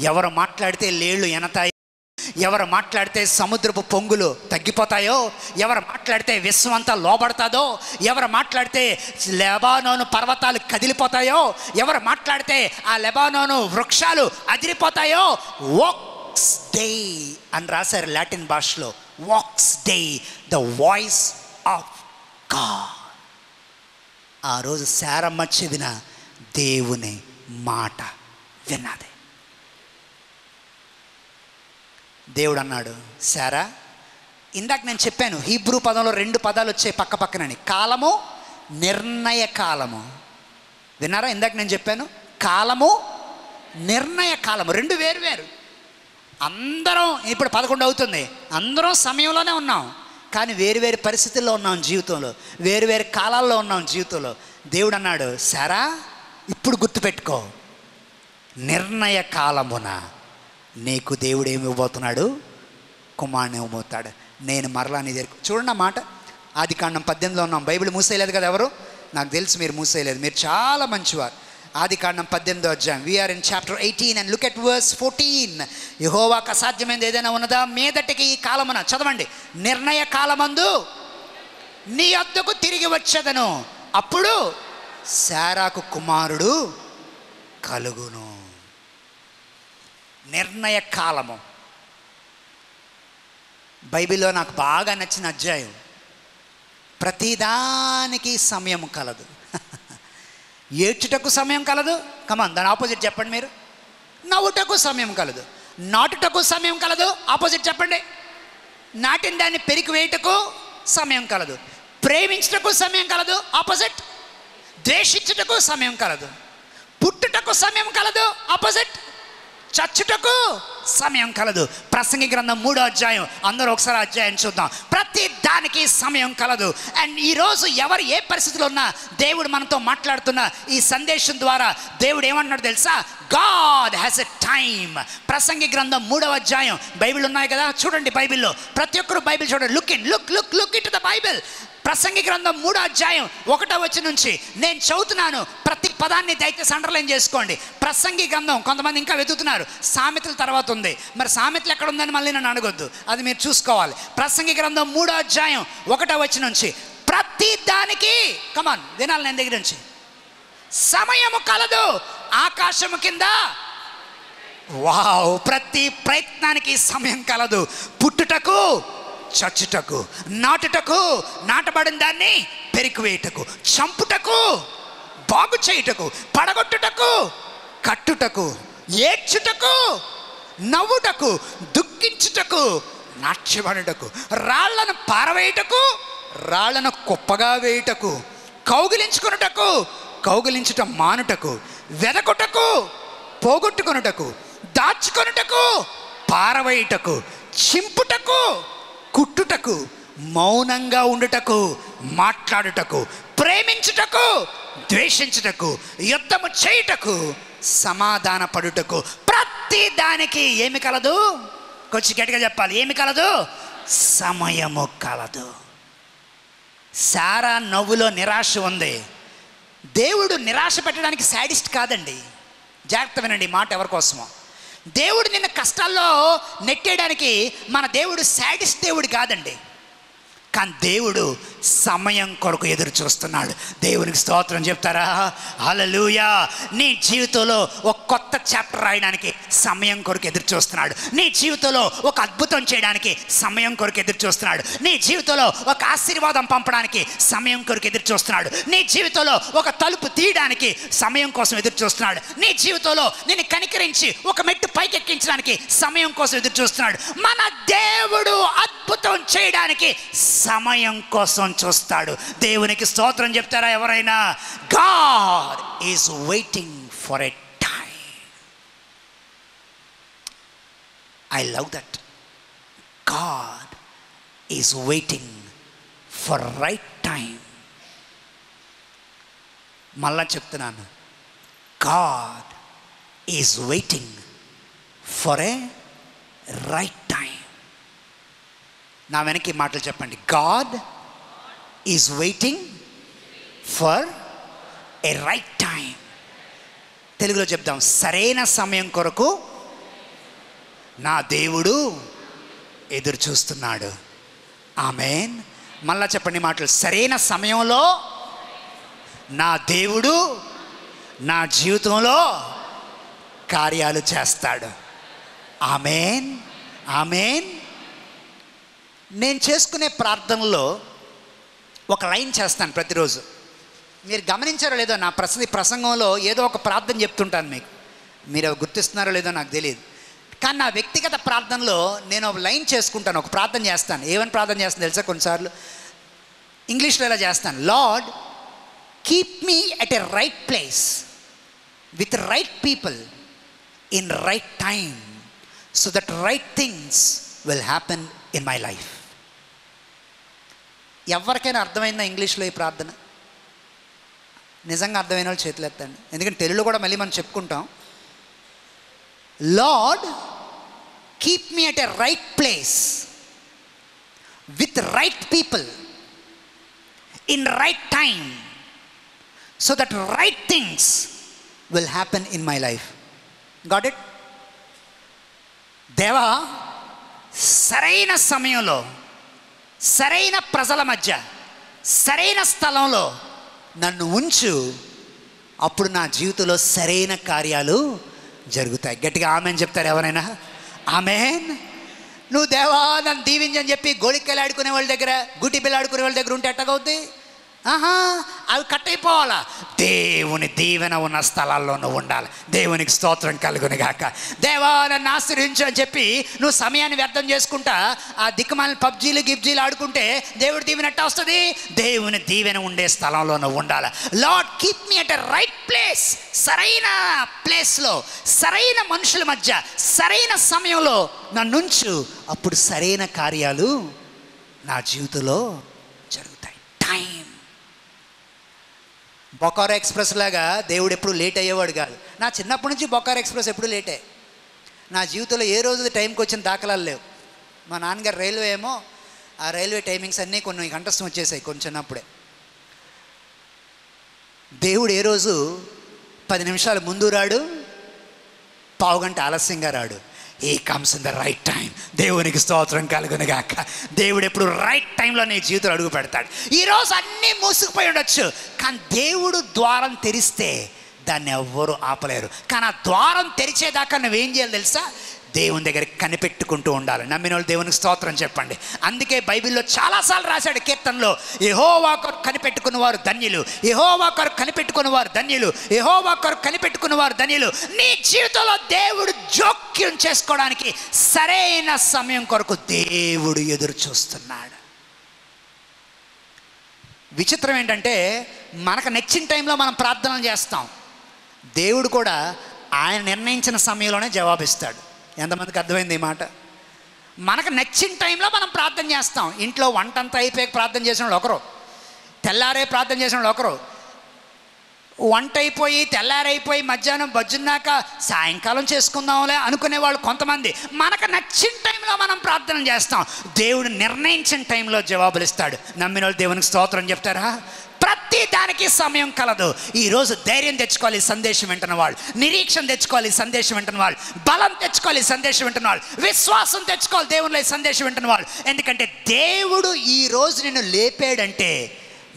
Speaker 1: ఎవరు మాట్లాడితే లేళ్ళు ఎనతాయి, ఎవరు మాట్లాడితే సముద్రపు పొంగులు తగ్గిపోతాయో, ఎవరు మాట్లాడితే విశ్వం అంతా లోబడతాదో, ఎవరు మాట్లాడితే లెబానోను పర్వతాలు కదిలిపోతాయో, ఎవరు మాట్లాడితే ఆ లెబానోను వృక్షాలు అదిరిపోతాయో. వాక్స్ డే అని రాశారు లాటిన్ భాషలో. వాక్స్ డే, ద వాయిస్ ఆఫ్ గాడ్. ఆ రోజు శారమ్మ చెవిన దేవుని మాట విన్నది. దేవుడు అన్నాడు, సారా, ఇందాక నేను చెప్పాను హీబ్రూ పదంలో 2 పదాలు వచ్చాయి పక్క పక్కనని. కాలము, నిర్ణయ కాలము. విన్నారా? ఇందాక నేను చెప్పాను కాలము, నిర్ణయ కాలము, 2 వేరు. అందరం ఇప్పుడు 11 అవుతుంది, అందరం సమయంలోనే ఉన్నాం, కానీ వేరు పరిస్థితుల్లో ఉన్నాం జీవితంలో, వేరు కాలాల్లో ఉన్నాం జీవితంలో. దేవుడు అన్నాడు, సారా, ఇప్పుడు గుర్తుపెట్టుకో, నిర్ణయ కాలమున నీకు దేవుడు ఏమి ఇవ్వబోతున్నాడు? కుమారుని ఇవ్వబోతాడు. నేను మరలా నీ దగ్గర. చూడండి ఆ మాట. ఆదికాండం 18లో ఉన్నాం. బైబిల్ మూసేయలేదు కదా ఎవరు? నాకు తెలుసు మీరు మూసేయలేదు, మీరు చాలా మంచివారు. ఆదికాండం 18వ అధ్యాయం. We're in chapter 18 and look at verse 14. యెహోవాకు అసాధ్యమైనది ఏదైనా ఉన్నదా? మీదటికి ఈ కాలమున, చదవండి, నిర్ణయ కాలమందు నీ వద్దకు తిరిగి వచ్చేదను, అప్పుడు శారాకు కుమారుడు కలుగును. నిర్ణయ కాలము బైబిల్లో నాకు బాగా నచ్చిన అధ్యాయం. ప్రతిదానికి సమయం కలదు. ఏడ్చుటకు సమయం కలదు. కమాన్, దాని ఆపోజిట్ చెప్పండి మీరు. నవ్వుటకు సమయం కలదు. నాటుటకు సమయం కలదు. ఆపోజిట్ చెప్పండి. నాటిన దాన్ని పెరికి వేయుటకు సమయం కలదు. ప్రేమించుటకు సమయం కలదు. ఆపోజిట్. ద్వేషించుటకు సమయం కలదు. పుట్టుటకు సమయం కలదు. ఆపోజిట్. చచ్చుటకు సమయం కలదు. ప్రసంగి గ్రంథం 3వ అధ్యాయం, అందరూ ఒకసారి అధ్యాయం చూద్దాం. ప్రతి దానికి సమయం కలదు. అండ్ ఈరోజు ఎవరు ఏ పరిస్థితిలో ఉన్నా దేవుడు మనతో మాట్లాడుతున్న ఈ సందేశం ద్వారా దేవుడు ఏమంటున్నాడు తెలుసా? God has a time. ప్రసంగి గ్రంథం 3వ అధ్యాయం, బైబిల్ ఉన్నాయి కదా, చూడండి బైబిల్లో. ప్రతి ఒక్కరు బైబిల్ చూడండి. Look in to the Bible. ప్రసంగి గ్రంథం 3వ అధ్యాయం 1వ వచనం నుంచి నేను చదువుతున్నాను. ప్రతి పదాన్ని దయచేసి అండర్లైన్ చేసుకోండి. ప్రసంగి గ్రంథం, కొంతమంది ఇంకా వెతుకుతున్నారు, సామెతల తర్వాత ఉంది. మరి సామెతలు ఎక్కడ ఉందని మళ్ళీ నన్ను అడగొద్దు, అది మీరు చూసుకోవాలి. ప్రసంగి గ్రంథం 3వ అధ్యాయం 1వ వచనం నుంచి, ప్రతి దానికి, కమాన్ వినాలి నేను దగ్గర నుంచి, సమయము కలదు ఆకాశము కింద. వావ్! ప్రతి ప్రయత్నానికి సమయం కలదు. పుట్టుటకు, చచ్చుటకు, నాటుటకు, నాటబడిన దాన్ని పెరికివేయుటకు, చంపుటకు, బాగు చేయుటకు, పడగొట్టుటకు, కట్టుటకు, ఏడ్చుటకు, నవ్వుటకు, దుఃఖించుటకు, నాట్యమడుటకు, రాళ్లను పారవేయుటకు, రాళ్లను కుప్పగా వేయుటకు, కౌగిలించుకొనుటకు, కౌగిలించుట మానుటకు, వెదకుటకు, పోగొట్టుకొనుటకు, దాచుకొనుటకు, పారవేయుటకు, చింపుటకు, కుట్టుటకు, మౌనంగా ఉండుటకు, మాట్లాడుటకు, ప్రేమించుటకు, ద్వేషించుటకు, యుద్ధము చేయుటకు, సమాధాన పడుటకు, ప్రతి దానికి ఏమి కలదు? కొంచెం గట్టిగా చెప్పాలి, ఏమి కలదు? సమయము కలదు. సారా నవ్వులో నిరాశ ఉంది. దేవుడు నిరాశ పెట్టడానికి శాడిస్ట్ కాదండి. జాగ్రత్త వినండి మాట ఎవరి కోసమో. దేవుడు నిన్న కష్టాల్లో నెట్టేయడానికి మన దేవుడు శాడిస్ట్ దేవుడు కాదండి. కానీ దేవుడు సమయం కొరకు ఎదురు చూస్తున్నాడు. దేవునికి స్తోత్రం చెప్తారా? హల్లెలూయా! నీ జీవితంలో ఒక కొత్త చాప్టర్ రాయడానికి సమయం కొరకు ఎదురు చూస్తున్నాడు. నీ జీవితంలో ఒక అద్భుతం చేయడానికి సమయం కొరకు ఎదురు చూస్తున్నాడు. నీ జీవితంలో ఒక ఆశీర్వాదం పంపడానికి సమయం కొరకు ఎదురు చూస్తున్నాడు. నీ జీవితంలో ఒక తలుపు తీయడానికి సమయం కోసం ఎదురు చూస్తున్నాడు. నీ జీవితంలో నిన్ను కనికరించి ఒక మెట్టు పైకెక్కించడానికి సమయం కోసం ఎదురు చూస్తున్నాడు. మన దేవుడు అద్భుతం చేయడానికి సమయం కోసం చూస్తాడు. దేవునికి స్తోత్రం చెప్తారా ఎవరైనా? God is waiting for a time. I love that. God is waiting for right time. మళ్ళా చెప్తున్నాను, God is waiting for a right time. నా వెనక్కి మాటలు చెప్పండి. God is waiting for a right time. తెలుగులో చెప్దాం, సరైన సమయం కొరకు నా దేవుడు ఎదురు చూస్తున్నాడు. ఆమేన్. మళ్ళా చెప్పండి మాటలు, సరైన సమయంలో నా దేవుడు నా జీవితంలో కార్యాలు చేస్తాడు. ఆమేన్, ఆమేన్. నేను చేసుకునే ప్రార్థనలో ఒక లైన్ చేస్తాను ప్రతిరోజు. మీరు గమనించారో లేదో, నా ప్రసంగంలో ఏదో ఒక ప్రార్థన చెప్తుంటాను మీకు. మీరు గుర్తిస్తున్నారో లేదో నాకు తెలియదు. కానీ నా వ్యక్తిగత ప్రార్థనలో నేను ఒక లైన్ చేసుకుంటాను, ఒక ప్రార్థన చేస్తాను. ఏమని ప్రార్థన చేస్తాను తెలుసా? కొన్నిసార్లు ఇంగ్లీష్లో ఇలా చేస్తాను, lord keep me at a right place with right people in right time so that right things will happen in my life. ఎవరికైనా అర్థమైందా ఇంగ్లీష్లో ఈ ప్రార్థన? నిజంగా అర్థమైన వాళ్ళు చేతులు ఎత్తండి, ఎందుకంటే తెలుగులో కూడా మళ్ళీ మనం చెప్పుకుంటాం. Lord keep me at a right place with right people in right time so that right things will happen in my life. Got it? దేవా, సరైన సమయంలో సరైన ప్రజల మధ్య సరైన స్థలంలో నన్ను ఉంచు, అప్పుడు నా జీవితంలో సరైన కార్యాలు జరుగుతాయి. గట్టిగా ఆమెన్ చెప్తారు ఎవరైనా? ఆమెన్. నువ్వు దేవా నన్ను దీవించని చెప్పి గోళిక్కలు ఆడుకునే వాళ్ళ దగ్గర, గుటి బిల్ల ఆడుకునే వాళ్ళ దగ్గర ఉంటే ఎట్టగవుద్ది? అవి కట్ అయిపోవాలా? దేవుని దీవెన ఉన్న స్థలాల్లో నువ్వు ఉండాలి. దేవునికి స్తోత్రం కలుగును గాక. దేవా నన్ను ఆశ్రయించు అని చెప్పి నువ్వు సమయాన్ని వ్యర్థం చేసుకుంటా ఆ దిక్కుమాలిన పబ్జీలు గిబ్జీలు ఆడుకుంటే దేవుడి దీవెన ఎట్టా వస్తుంది? దేవుని దీవెన ఉండే స్థలంలో నువ్వు ఉండాలి. Lord keep me at a right place, సరైన ప్లేస్లో, సరైన మనుషుల మధ్య, సరైన సమయంలో నన్నుంచు. అప్పుడు సరైన కార్యాలు నా జీవితంలో జరుగుతాయి. టైం. బొకారో ఎక్స్ప్రెస్ లాగా దేవుడు ఎప్పుడు లేట్ అయ్యేవాడు కాదు. నా చిన్నప్పటి నుంచి బొకారో ఎక్స్ప్రెస్ ఎప్పుడు లేటే. నా జీవితంలో ఏ రోజు టైంకి వచ్చిన దాఖలాలు లేవు. మా నాన్నగారు రైల్వే ఏమో, ఆ రైల్వే టైమింగ్స్ అన్నీ కొన్ని కంఠస్థం వచ్చేసాయి కొంచెం చిన్నప్పుడే. దేవుడు ఏ రోజు 10 నిమిషాలు ముందు రాడు, పావుగంట ఆలస్యంగా రాడు. He comes in the right time. దేవునికి స్తోత్రం కలుగును గాక. దేవుడు ఎప్పుడు రైట్ టైంలో నీ జీవితంలో అడుగు పెడతాడు. ఈరోజు అన్నీ మూసుకుపోయి ఉండొచ్చు, కానీ దేవుడు ద్వారం తెరిస్తే దాన్ని ఎవ్వరూ ఆపలేరు. కానీ ఆ ద్వారం తెరిచేదాకా నువ్వేం చేయాలి తెలుసా? దేవుని దగ్గర కనిపెట్టుకుంటూ ఉండాలి. నమ్మిన వాళ్ళు దేవునికి స్తోత్రం చెప్పండి. అందుకే బైబిల్లో చాలాసార్లు రాశాడు కీర్తనలో, యెహోవా కొరకు కనిపెట్టుకున్న వారు ధన్యులు, యెహోవా కొరకు కనిపెట్టుకున్న వారు ధన్యులు, యెహోవా కొరకు కనిపెట్టుకున్న వారు ధన్యులు. నీ జీవితంలో దేవుడు జోక్యం చేసుకోవడానికి సరైన సమయం కొరకు దేవుడు ఎదురు చూస్తున్నాడు. విచిత్రం ఏంటంటే మనకు నచ్చిన టైంలో మనం ప్రార్థనలు చేస్తాం, దేవుడు కూడా ఆయన నిర్ణయించిన సమయంలోనే జవాబిస్తాడు. ఎంతమందికి అర్థమైంది ఈ మాట? మనకు నచ్చిన టైంలో మనం ప్రార్థన చేస్తాం. ఇంట్లో వంట అంతా అయిపోయాక ప్రార్థన చేసిన వాళ్ళు ఒకరు, తెల్లారే ప్రార్థన చేసిన వాళ్ళు ఒకరు, వంట అయిపోయి తెల్లారైపోయి మధ్యాహ్నం బజ్జున్నాక సాయంకాలం చేసుకుందాంలే అనుకునే వాళ్ళు కొంతమంది. మనకు నచ్చిన టైంలో మనం ప్రార్థన చేస్తాం, దేవుడు నిర్ణయించిన టైంలో జవాబులు ఇస్తాడు. నమ్మిన వాళ్ళు దేవునికి స్తోత్రం చెప్తారా? ప్రతి దానికి సమయం కలదు. ఈరోజు ధైర్యం తెచ్చుకోవాలి సందేశం వింటున్న వాళ్ళు, నిరీక్షణ తెచ్చుకోవాలి సందేశం వింటున్న వాళ్ళు, బలం తెచ్చుకోవాలి సందేశం వింటున్న వాళ్ళు, విశ్వాసం తెచ్చుకోవాలి దేవునిలో సందేశం వింటున్న వాళ్ళు. ఎందుకంటే దేవుడు ఈరోజు నిన్ను లేపాడంటే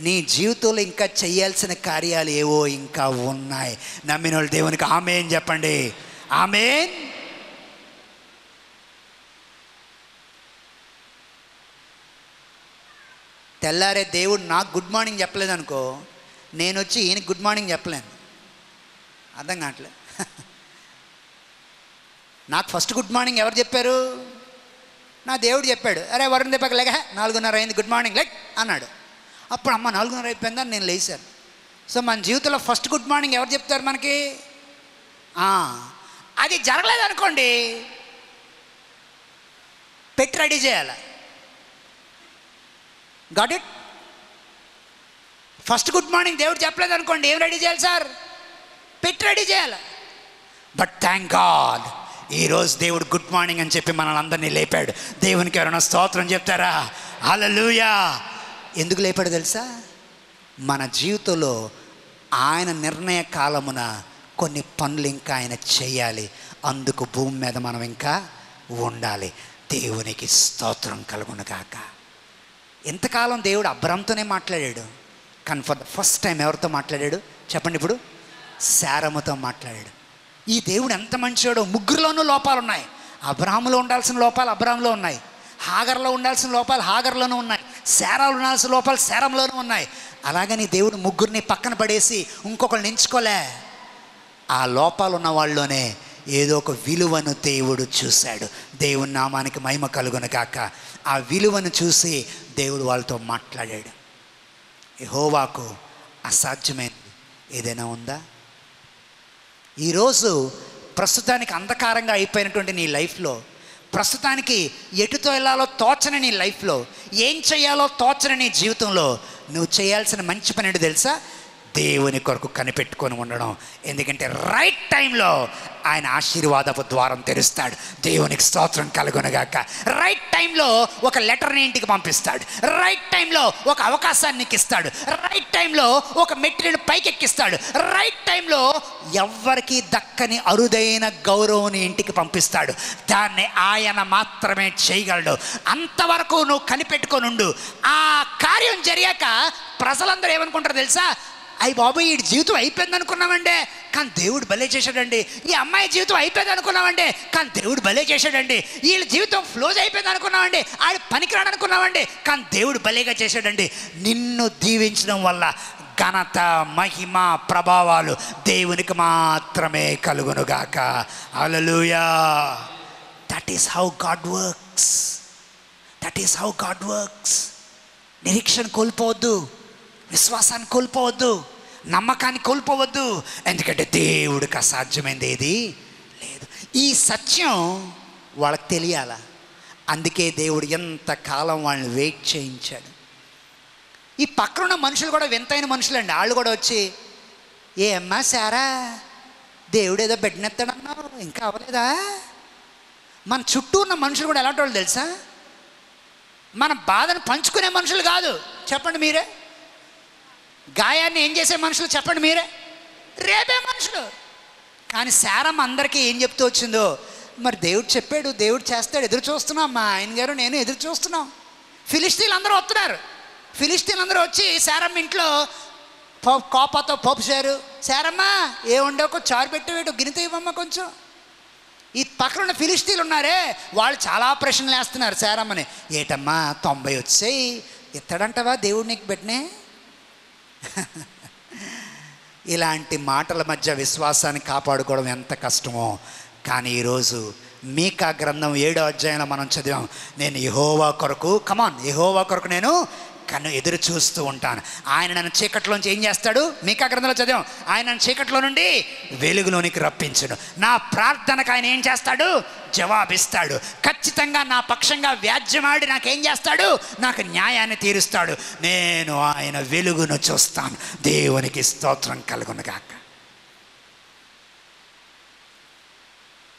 Speaker 1: నీ జీవితంలో ఇంకా చేయాల్సిన కార్యాలు ఏవో ఇంకా ఉన్నాయి. నమ్మిన వాళ్ళు దేవునికి ఆమేన్ చెప్పండి. ఆమేన్. తెల్లారే దేవుడు నాకు గుడ్ మార్నింగ్ చెప్పలేదు అనుకో, నేను వచ్చి ఈయనకి గుడ్ మార్నింగ్ చెప్పలేను. అర్థం కావట్లే. నాకు ఫస్ట్ గుడ్ మార్నింగ్ ఎవరు చెప్పారు? నా దేవుడు చెప్పాడు. అరే వరుణ్ దీపక్ లేక 4:30 అయింది, గుడ్ మార్నింగ్ లెక్ అన్నాడు. అప్పుడు అమ్మ 4:30 అయిపోయిందని నేను లేచాను. సో మన జీవితంలో ఫస్ట్ గుడ్ మార్నింగ్ ఎవరు చెప్తారు మనకి? అది జరగలేదు అనుకోండి, పెట్టి రెడీ చేయాలి. Got it? First good morning దేవుడు చెప్పలేదు అనుకోండి, ఏం రెడీ చేయాలి సార్? పెట్టి రెడీ చేయాలి. బట్ థ్యాంక్ గాడ్ ఈరోజు దేవుడు గుడ్ మార్నింగ్ అని చెప్పి మనల్ని అందరినీ లేపాడు. దేవునికి ఎవరైనా స్తోత్రం చెప్తారా? హల్లెలూయా. ఎందుకు లేపాడు తెలుసా? మన జీవితంలో ఆయన నిర్ణయ కాలమున కొన్ని పనులు ఇంకా ఆయన చేయాలి. అందుకు భూమి మీద మనం ఇంకా ఉండాలి. దేవునికి స్తోత్రం కలుగును గాక. ఎంతకాలం దేవుడు అబ్రాహాముతోనే మాట్లాడాడు, కానీ ఫర్ ద ఫస్ట్ టైం ఎవరితో మాట్లాడాడు చెప్పండి? ఇప్పుడు శారముతో మాట్లాడాడు. ఈ దేవుడు ఎంత మంచివాడో. ముగ్గురులోనూ లోపాలు ఉన్నాయి. అబ్రాహాములో ఉండాల్సిన లోపాలు అబ్రాహాములో ఉన్నాయి, హాగర్లో ఉండాల్సిన లోపాలు హాగర్లోనూ ఉన్నాయి, శారాలో ఉండాల్సిన లోపాలు శారంలోనూ ఉన్నాయి. అలాగని దేవుడు ముగ్గురిని పక్కన పడేసి ఇంకొకరిని ఎంచుకోలే. ఆ లోపాలు ఉన్న వాళ్ళలోనే ఏదో ఒక విలువను దేవుడు చూశాడు. దేవుని నామానికి మహిమ కలుగును గాక. ఆ విలువను చూసి దేవుడు వాళ్ళతో మాట్లాడాడు. యెహోవాకు అసాధ్యమైనది ఏదైనా ఉందా? ఈరోజు ప్రస్తుతానికి అంధకారంగా అయిపోయినటువంటి నీ లైఫ్లో, ప్రస్తుతానికి ఎటుతో వెళ్ళాలో తోచని నీ లైఫ్లో, ఏం చేయాలో తోచని నీ జీవితంలో నువ్వు చేయాల్సిన మంచి పని ఏంటో తెలుసా? దేవుని కొరకు కనిపెట్టుకొని ఉండడం. ఎందుకంటే రైట్ టైంలో ఆయన ఆశీర్వాదపు ద్వారం తెరుస్తాడు. దేవునికి స్తోత్రం కలుగునగాక. రైట్ టైంలో ఒక లెటర్ని ఇంటికి పంపిస్తాడు. రైట్ టైంలో ఒక అవకాశాన్ని నీకు ఇస్తాడు. రైట్ టైంలో ఒక మెట్రిని పైకెక్కిస్తాడు. రైట్ టైంలో ఎవ్వరికి దక్కని అరుదైన గౌరవం ఇంటికి పంపిస్తాడు. దాన్ని ఆయన మాత్రమే చేయగలడు. అంతవరకు నువ్వు కనిపెట్టుకొని ఉండు. ఆ కార్యం జరిగాక ప్రజలందరూ ఏమనుకుంటారు తెలుసా? అయ్యి బాబు ఈ జీవితం అయిపోయింది అనుకున్నామంటే, కానీ దేవుడు భలే చేశాడండి. ఈ అమ్మాయి జీవితం అయిపోయింది అనుకున్నామండి, కానీ దేవుడు భలే చేశాడండి. వీళ్ళ జీవితం ఫ్లోజ్ అయిపోయింది అనుకున్నామండి, ఆడు పనికిరాడు అనుకున్నామండి, కానీ దేవుడు భలేగా చేశాడండి. నిన్ను దీవించడం వల్ల ఘనత, మహిమ, ప్రభావాలు దేవునికి మాత్రమే కలుగునుగాక. Hallelujah. That is how God works. That is how God works. నిరీక్షణ కోల్పోవద్దు, విశ్వాసాన్ని కోల్పోవద్దు, నమ్మకాన్ని కోల్పోవద్దు. ఎందుకంటే దేవుడికి అసాధ్యమైంది ఏది లేదు. ఈ సత్యం వాళ్ళకి తెలియాల. అందుకే దేవుడు ఎంతకాలం వాళ్ళని వెయిట్ చేయించాడు. ఈ పక్కనున్న మనుషులు కూడా వింతైన మనుషులండి. వాళ్ళు కూడా వచ్చి, ఏ అమ్మా సారా, దేవుడు ఏదో బిడ్డనెత్తాడన్నావు, ఇంకా అవ్వలేదా? మన చుట్టూ ఉన్న మనుషులు కూడా ఎలాంటి వాళ్ళు తెలుసా? మన బాధను పంచుకునే మనుషులు కాదు, చెప్పండి మీరే. గాయాన్ని ఏం చేసే మనుషులు చెప్పండి మీరే, రేపే మనుషులు. కానీ శారమ్మ అందరికీ ఏం చెప్తూ వచ్చిందో, మరి దేవుడు చెప్పాడు, దేవుడు చేస్తాడు, ఎదురు చూస్తున్నాం, మా ఆయన గారు నేను ఎదురు చూస్తున్నాం. ఫిలిష్తీన్లు అందరూ వస్తున్నారు. ఫిలిష్తీన్లు అందరూ వచ్చి శారమ్మ ఇంట్లో కోపతో పోపుశారు. శారమ్మ ఏ ఉండవు, చారు పెట్టేవేటు, గిన్నెతో ఇవ్వమ్మ కొంచెం. ఈ పక్కన ఉన్న ఫిలిష్తీన్లు ఉన్నారే, వాళ్ళు చాలా ప్రశ్నలు వేస్తున్నారు శారమ్మని. ఏటమ్మా 90 వచ్చాయి, ఎత్తాడంటవా దేవుడు నీకు బిడ్డనే? ఇలాంటి మాటల మధ్య విశ్వాసాన్ని కాపాడుకోవడం ఎంత కష్టమో. కానీ ఈరోజు మీకా గ్రంథం 7వ అధ్యాయంలో మనం చదివాం, నేను యెహోవా కొరకు, కమాన్, యెహోవా కొరకు నేను ఎదురు చూస్తూ ఉంటాను. ఆయన నన్ను చీకట్లోంచి ఏం చేస్తాడు? మీకా గ్రంథంలో చదివాం, ఆయన నన్ను చీకట్లో నుండి వెలుగులోనికి రప్పించును. నా ప్రార్థనకు ఆయన ఏం చేస్తాడు? జవాబిస్తాడు. ఖచ్చితంగా నా పక్షంగా వ్యాజ్యమాడి నాకేం చేస్తాడు? నాకు న్యాయాన్ని తీరుస్తాడు. నేను ఆయన వెలుగును చూస్తాను. దేవునికి స్తోత్రం కలుగునుగాక.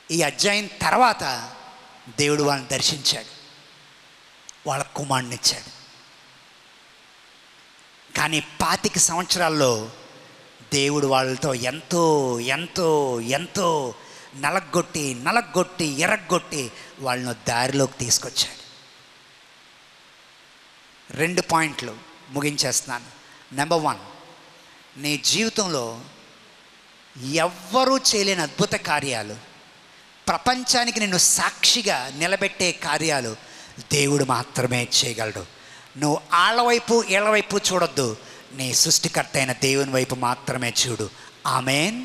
Speaker 1: ఈ అధ్యాయం తర్వాత దేవుడు వాళ్ళని దర్శించాడు, వాళ్ళ కుమారుని ఇచ్చాడు. కానీ 25 సంవత్సరాల్లో దేవుడు వాళ్ళతో ఎంతో ఎంతో ఎంతో నలగొట్టి ఎరగొట్టి వాళ్ళను దారిలోకి తీసుకొచ్చాడు. 2 పాయింట్లు ముగించేస్తున్నాను. నెంబర్ 1, నీ జీవితంలో ఎవ్వరూ చేయలేని అద్భుత కార్యాలు, ప్రపంచానికి నిన్ను సాక్షిగా నిలబెట్టే కార్యాలు దేవుడు మాత్రమే చేయగలడు. నువ్వు ఆళ్ళ వైపు ఏళ్ళ వైపు చూడొద్దు, నీ సృష్టికర్త అయిన దేవుని వైపు మాత్రమే చూడు. ఆమేన్.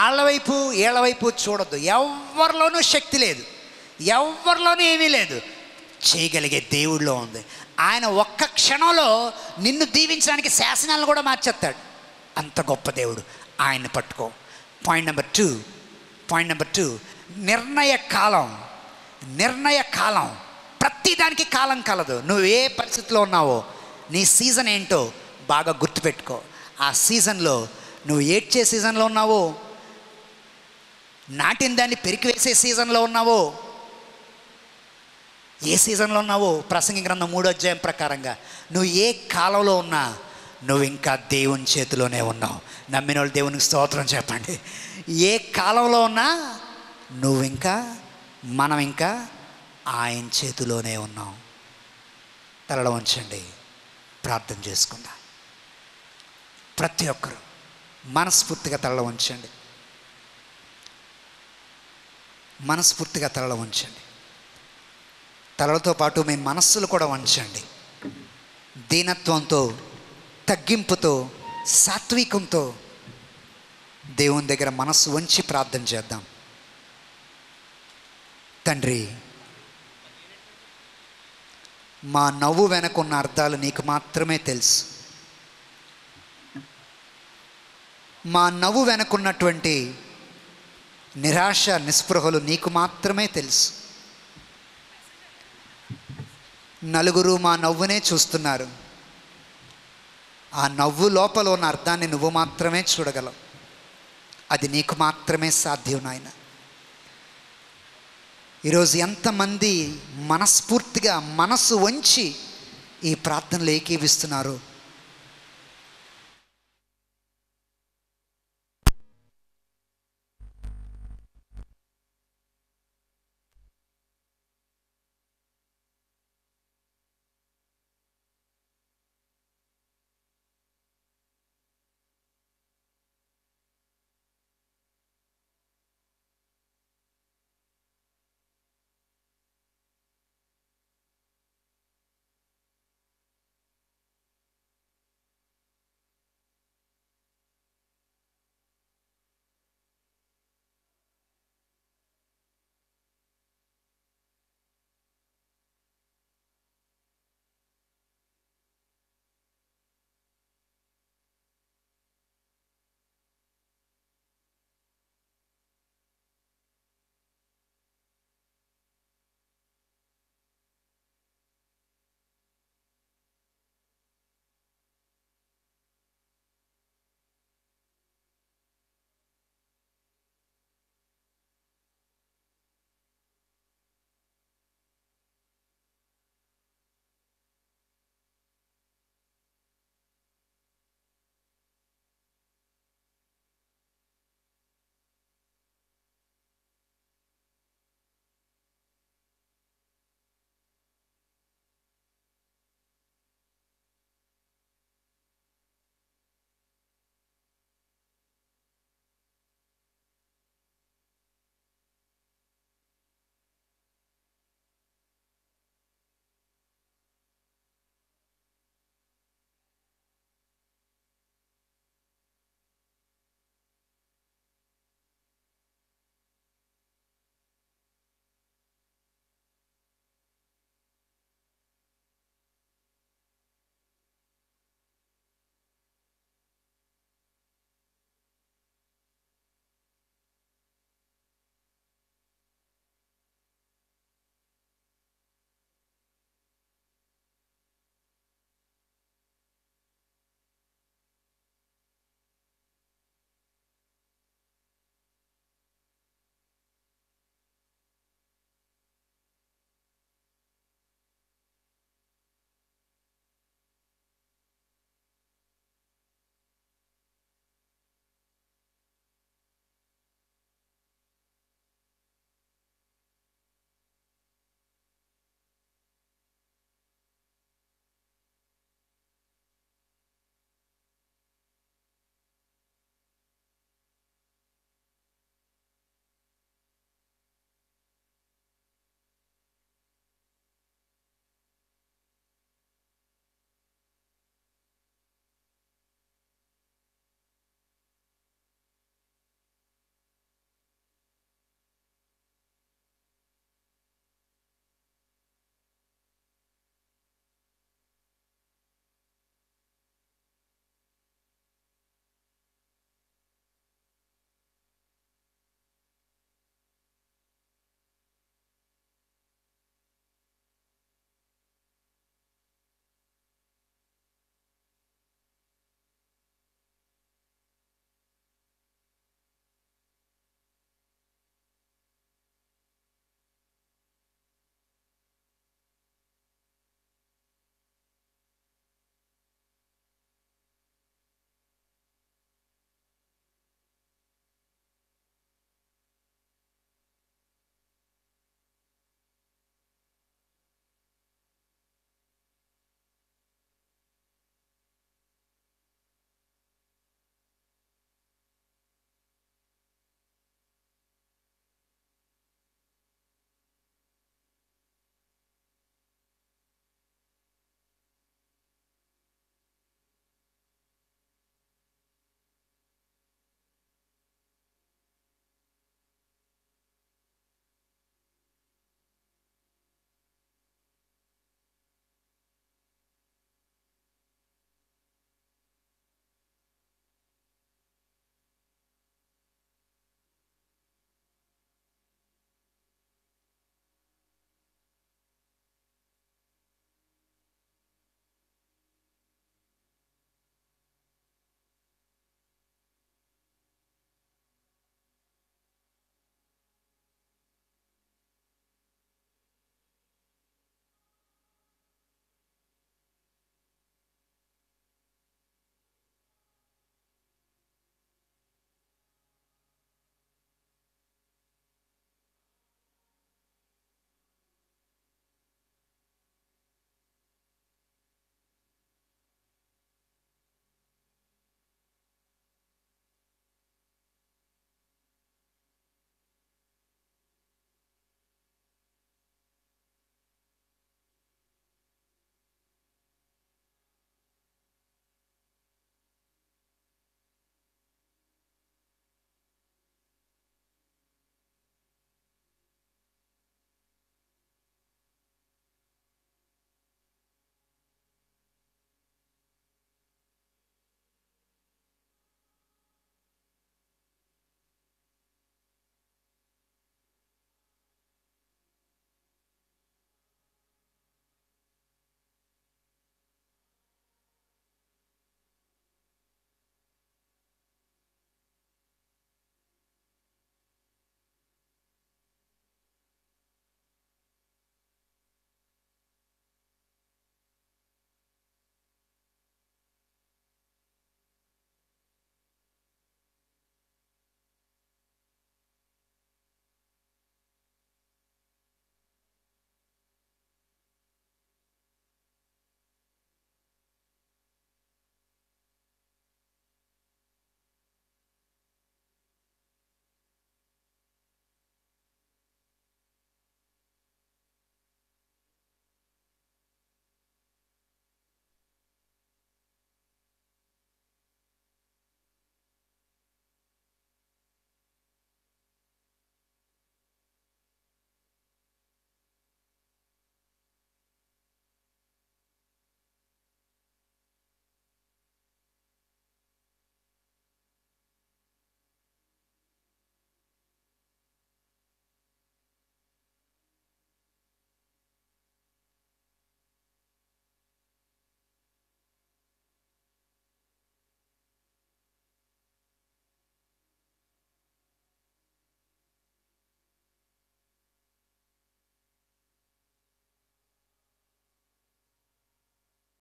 Speaker 1: ఆళ్ళ వైపు ఏళ్ళ వైపు చూడొద్దు. ఎవరిలోనూ శక్తి లేదు, ఎవరిలోనూ ఏమీ లేదు. చేయగలిగే దేవుడిలో ఉంది. ఆయన ఒక్క క్షణంలో నిన్ను దీవించడానికి శాసనాలను కూడా మార్చేస్తాడు. అంత గొప్ప దేవుడు. ఆయన్ని పట్టుకో. పాయింట్ నెంబర్ 2, నిర్ణయ కాలం. ప్రతిదానికి కాలం కలదు. నువ్వు ఏ పరిస్థితిలో ఉన్నావో, నీ సీజన్ ఏంటో బాగా గుర్తుపెట్టుకో. ఆ సీజన్లో నువ్వు ఏడ్చే సీజన్లో ఉన్నావో, నాటిన దాన్ని పెరికివేసే సీజన్లో ఉన్నావో, ఏ సీజన్లో ఉన్నావో, ప్రసంగి గ్రంథం 3వ అధ్యాయం ప్రకారంగా నువ్వు ఏ కాలంలో ఉన్నా నువ్వు ఇంకా దేవుని చేతిలోనే ఉన్నావు. నమ్మిన వాళ్ళు దేవునికి స్తోత్రం చెప్పండి. ఏ కాలంలో ఉన్నా మనం ఇంకా ఆయన చేతిలోనే ఉన్నాం. తలలో ఉంచండి, ప్రార్థన చేసుకుందాం. ప్రతి ఒక్కరూ మనస్ఫూర్తిగా తలలో ఉంచండి, మనస్ఫూర్తిగా తలలో ఉంచండి. తలలతో పాటు మీ మనస్సులు కూడా ఉంచండి. దీనత్వంతో, తగ్గింపుతో, సాత్వికంతో దేవుని దగ్గర మనస్సు ఉంచి ప్రార్థన చేద్దాం. తండ్రి, మా నవ్వు వెనకున్న అర్థాలు నీకు మాత్రమే తెలుసు. మా నవ్వు వెనకున్నటువంటి నిరాశ, నిస్పృహలు నీకు మాత్రమే తెలుసు. నలుగురు మా నవ్వునే చూస్తున్నారు. ఆ నవ్వు లోపల ఉన్న అర్థాన్ని నువ్వు మాత్రమే చూడగలవు. అది నీకు మాత్రమే సాధ్యం నాయన. ఈరోజు ఎంతమంది మనస్ఫూర్తిగా మనస్సు వంచి ఈ ప్రార్థనలు ఏకీవిస్తున్నారు.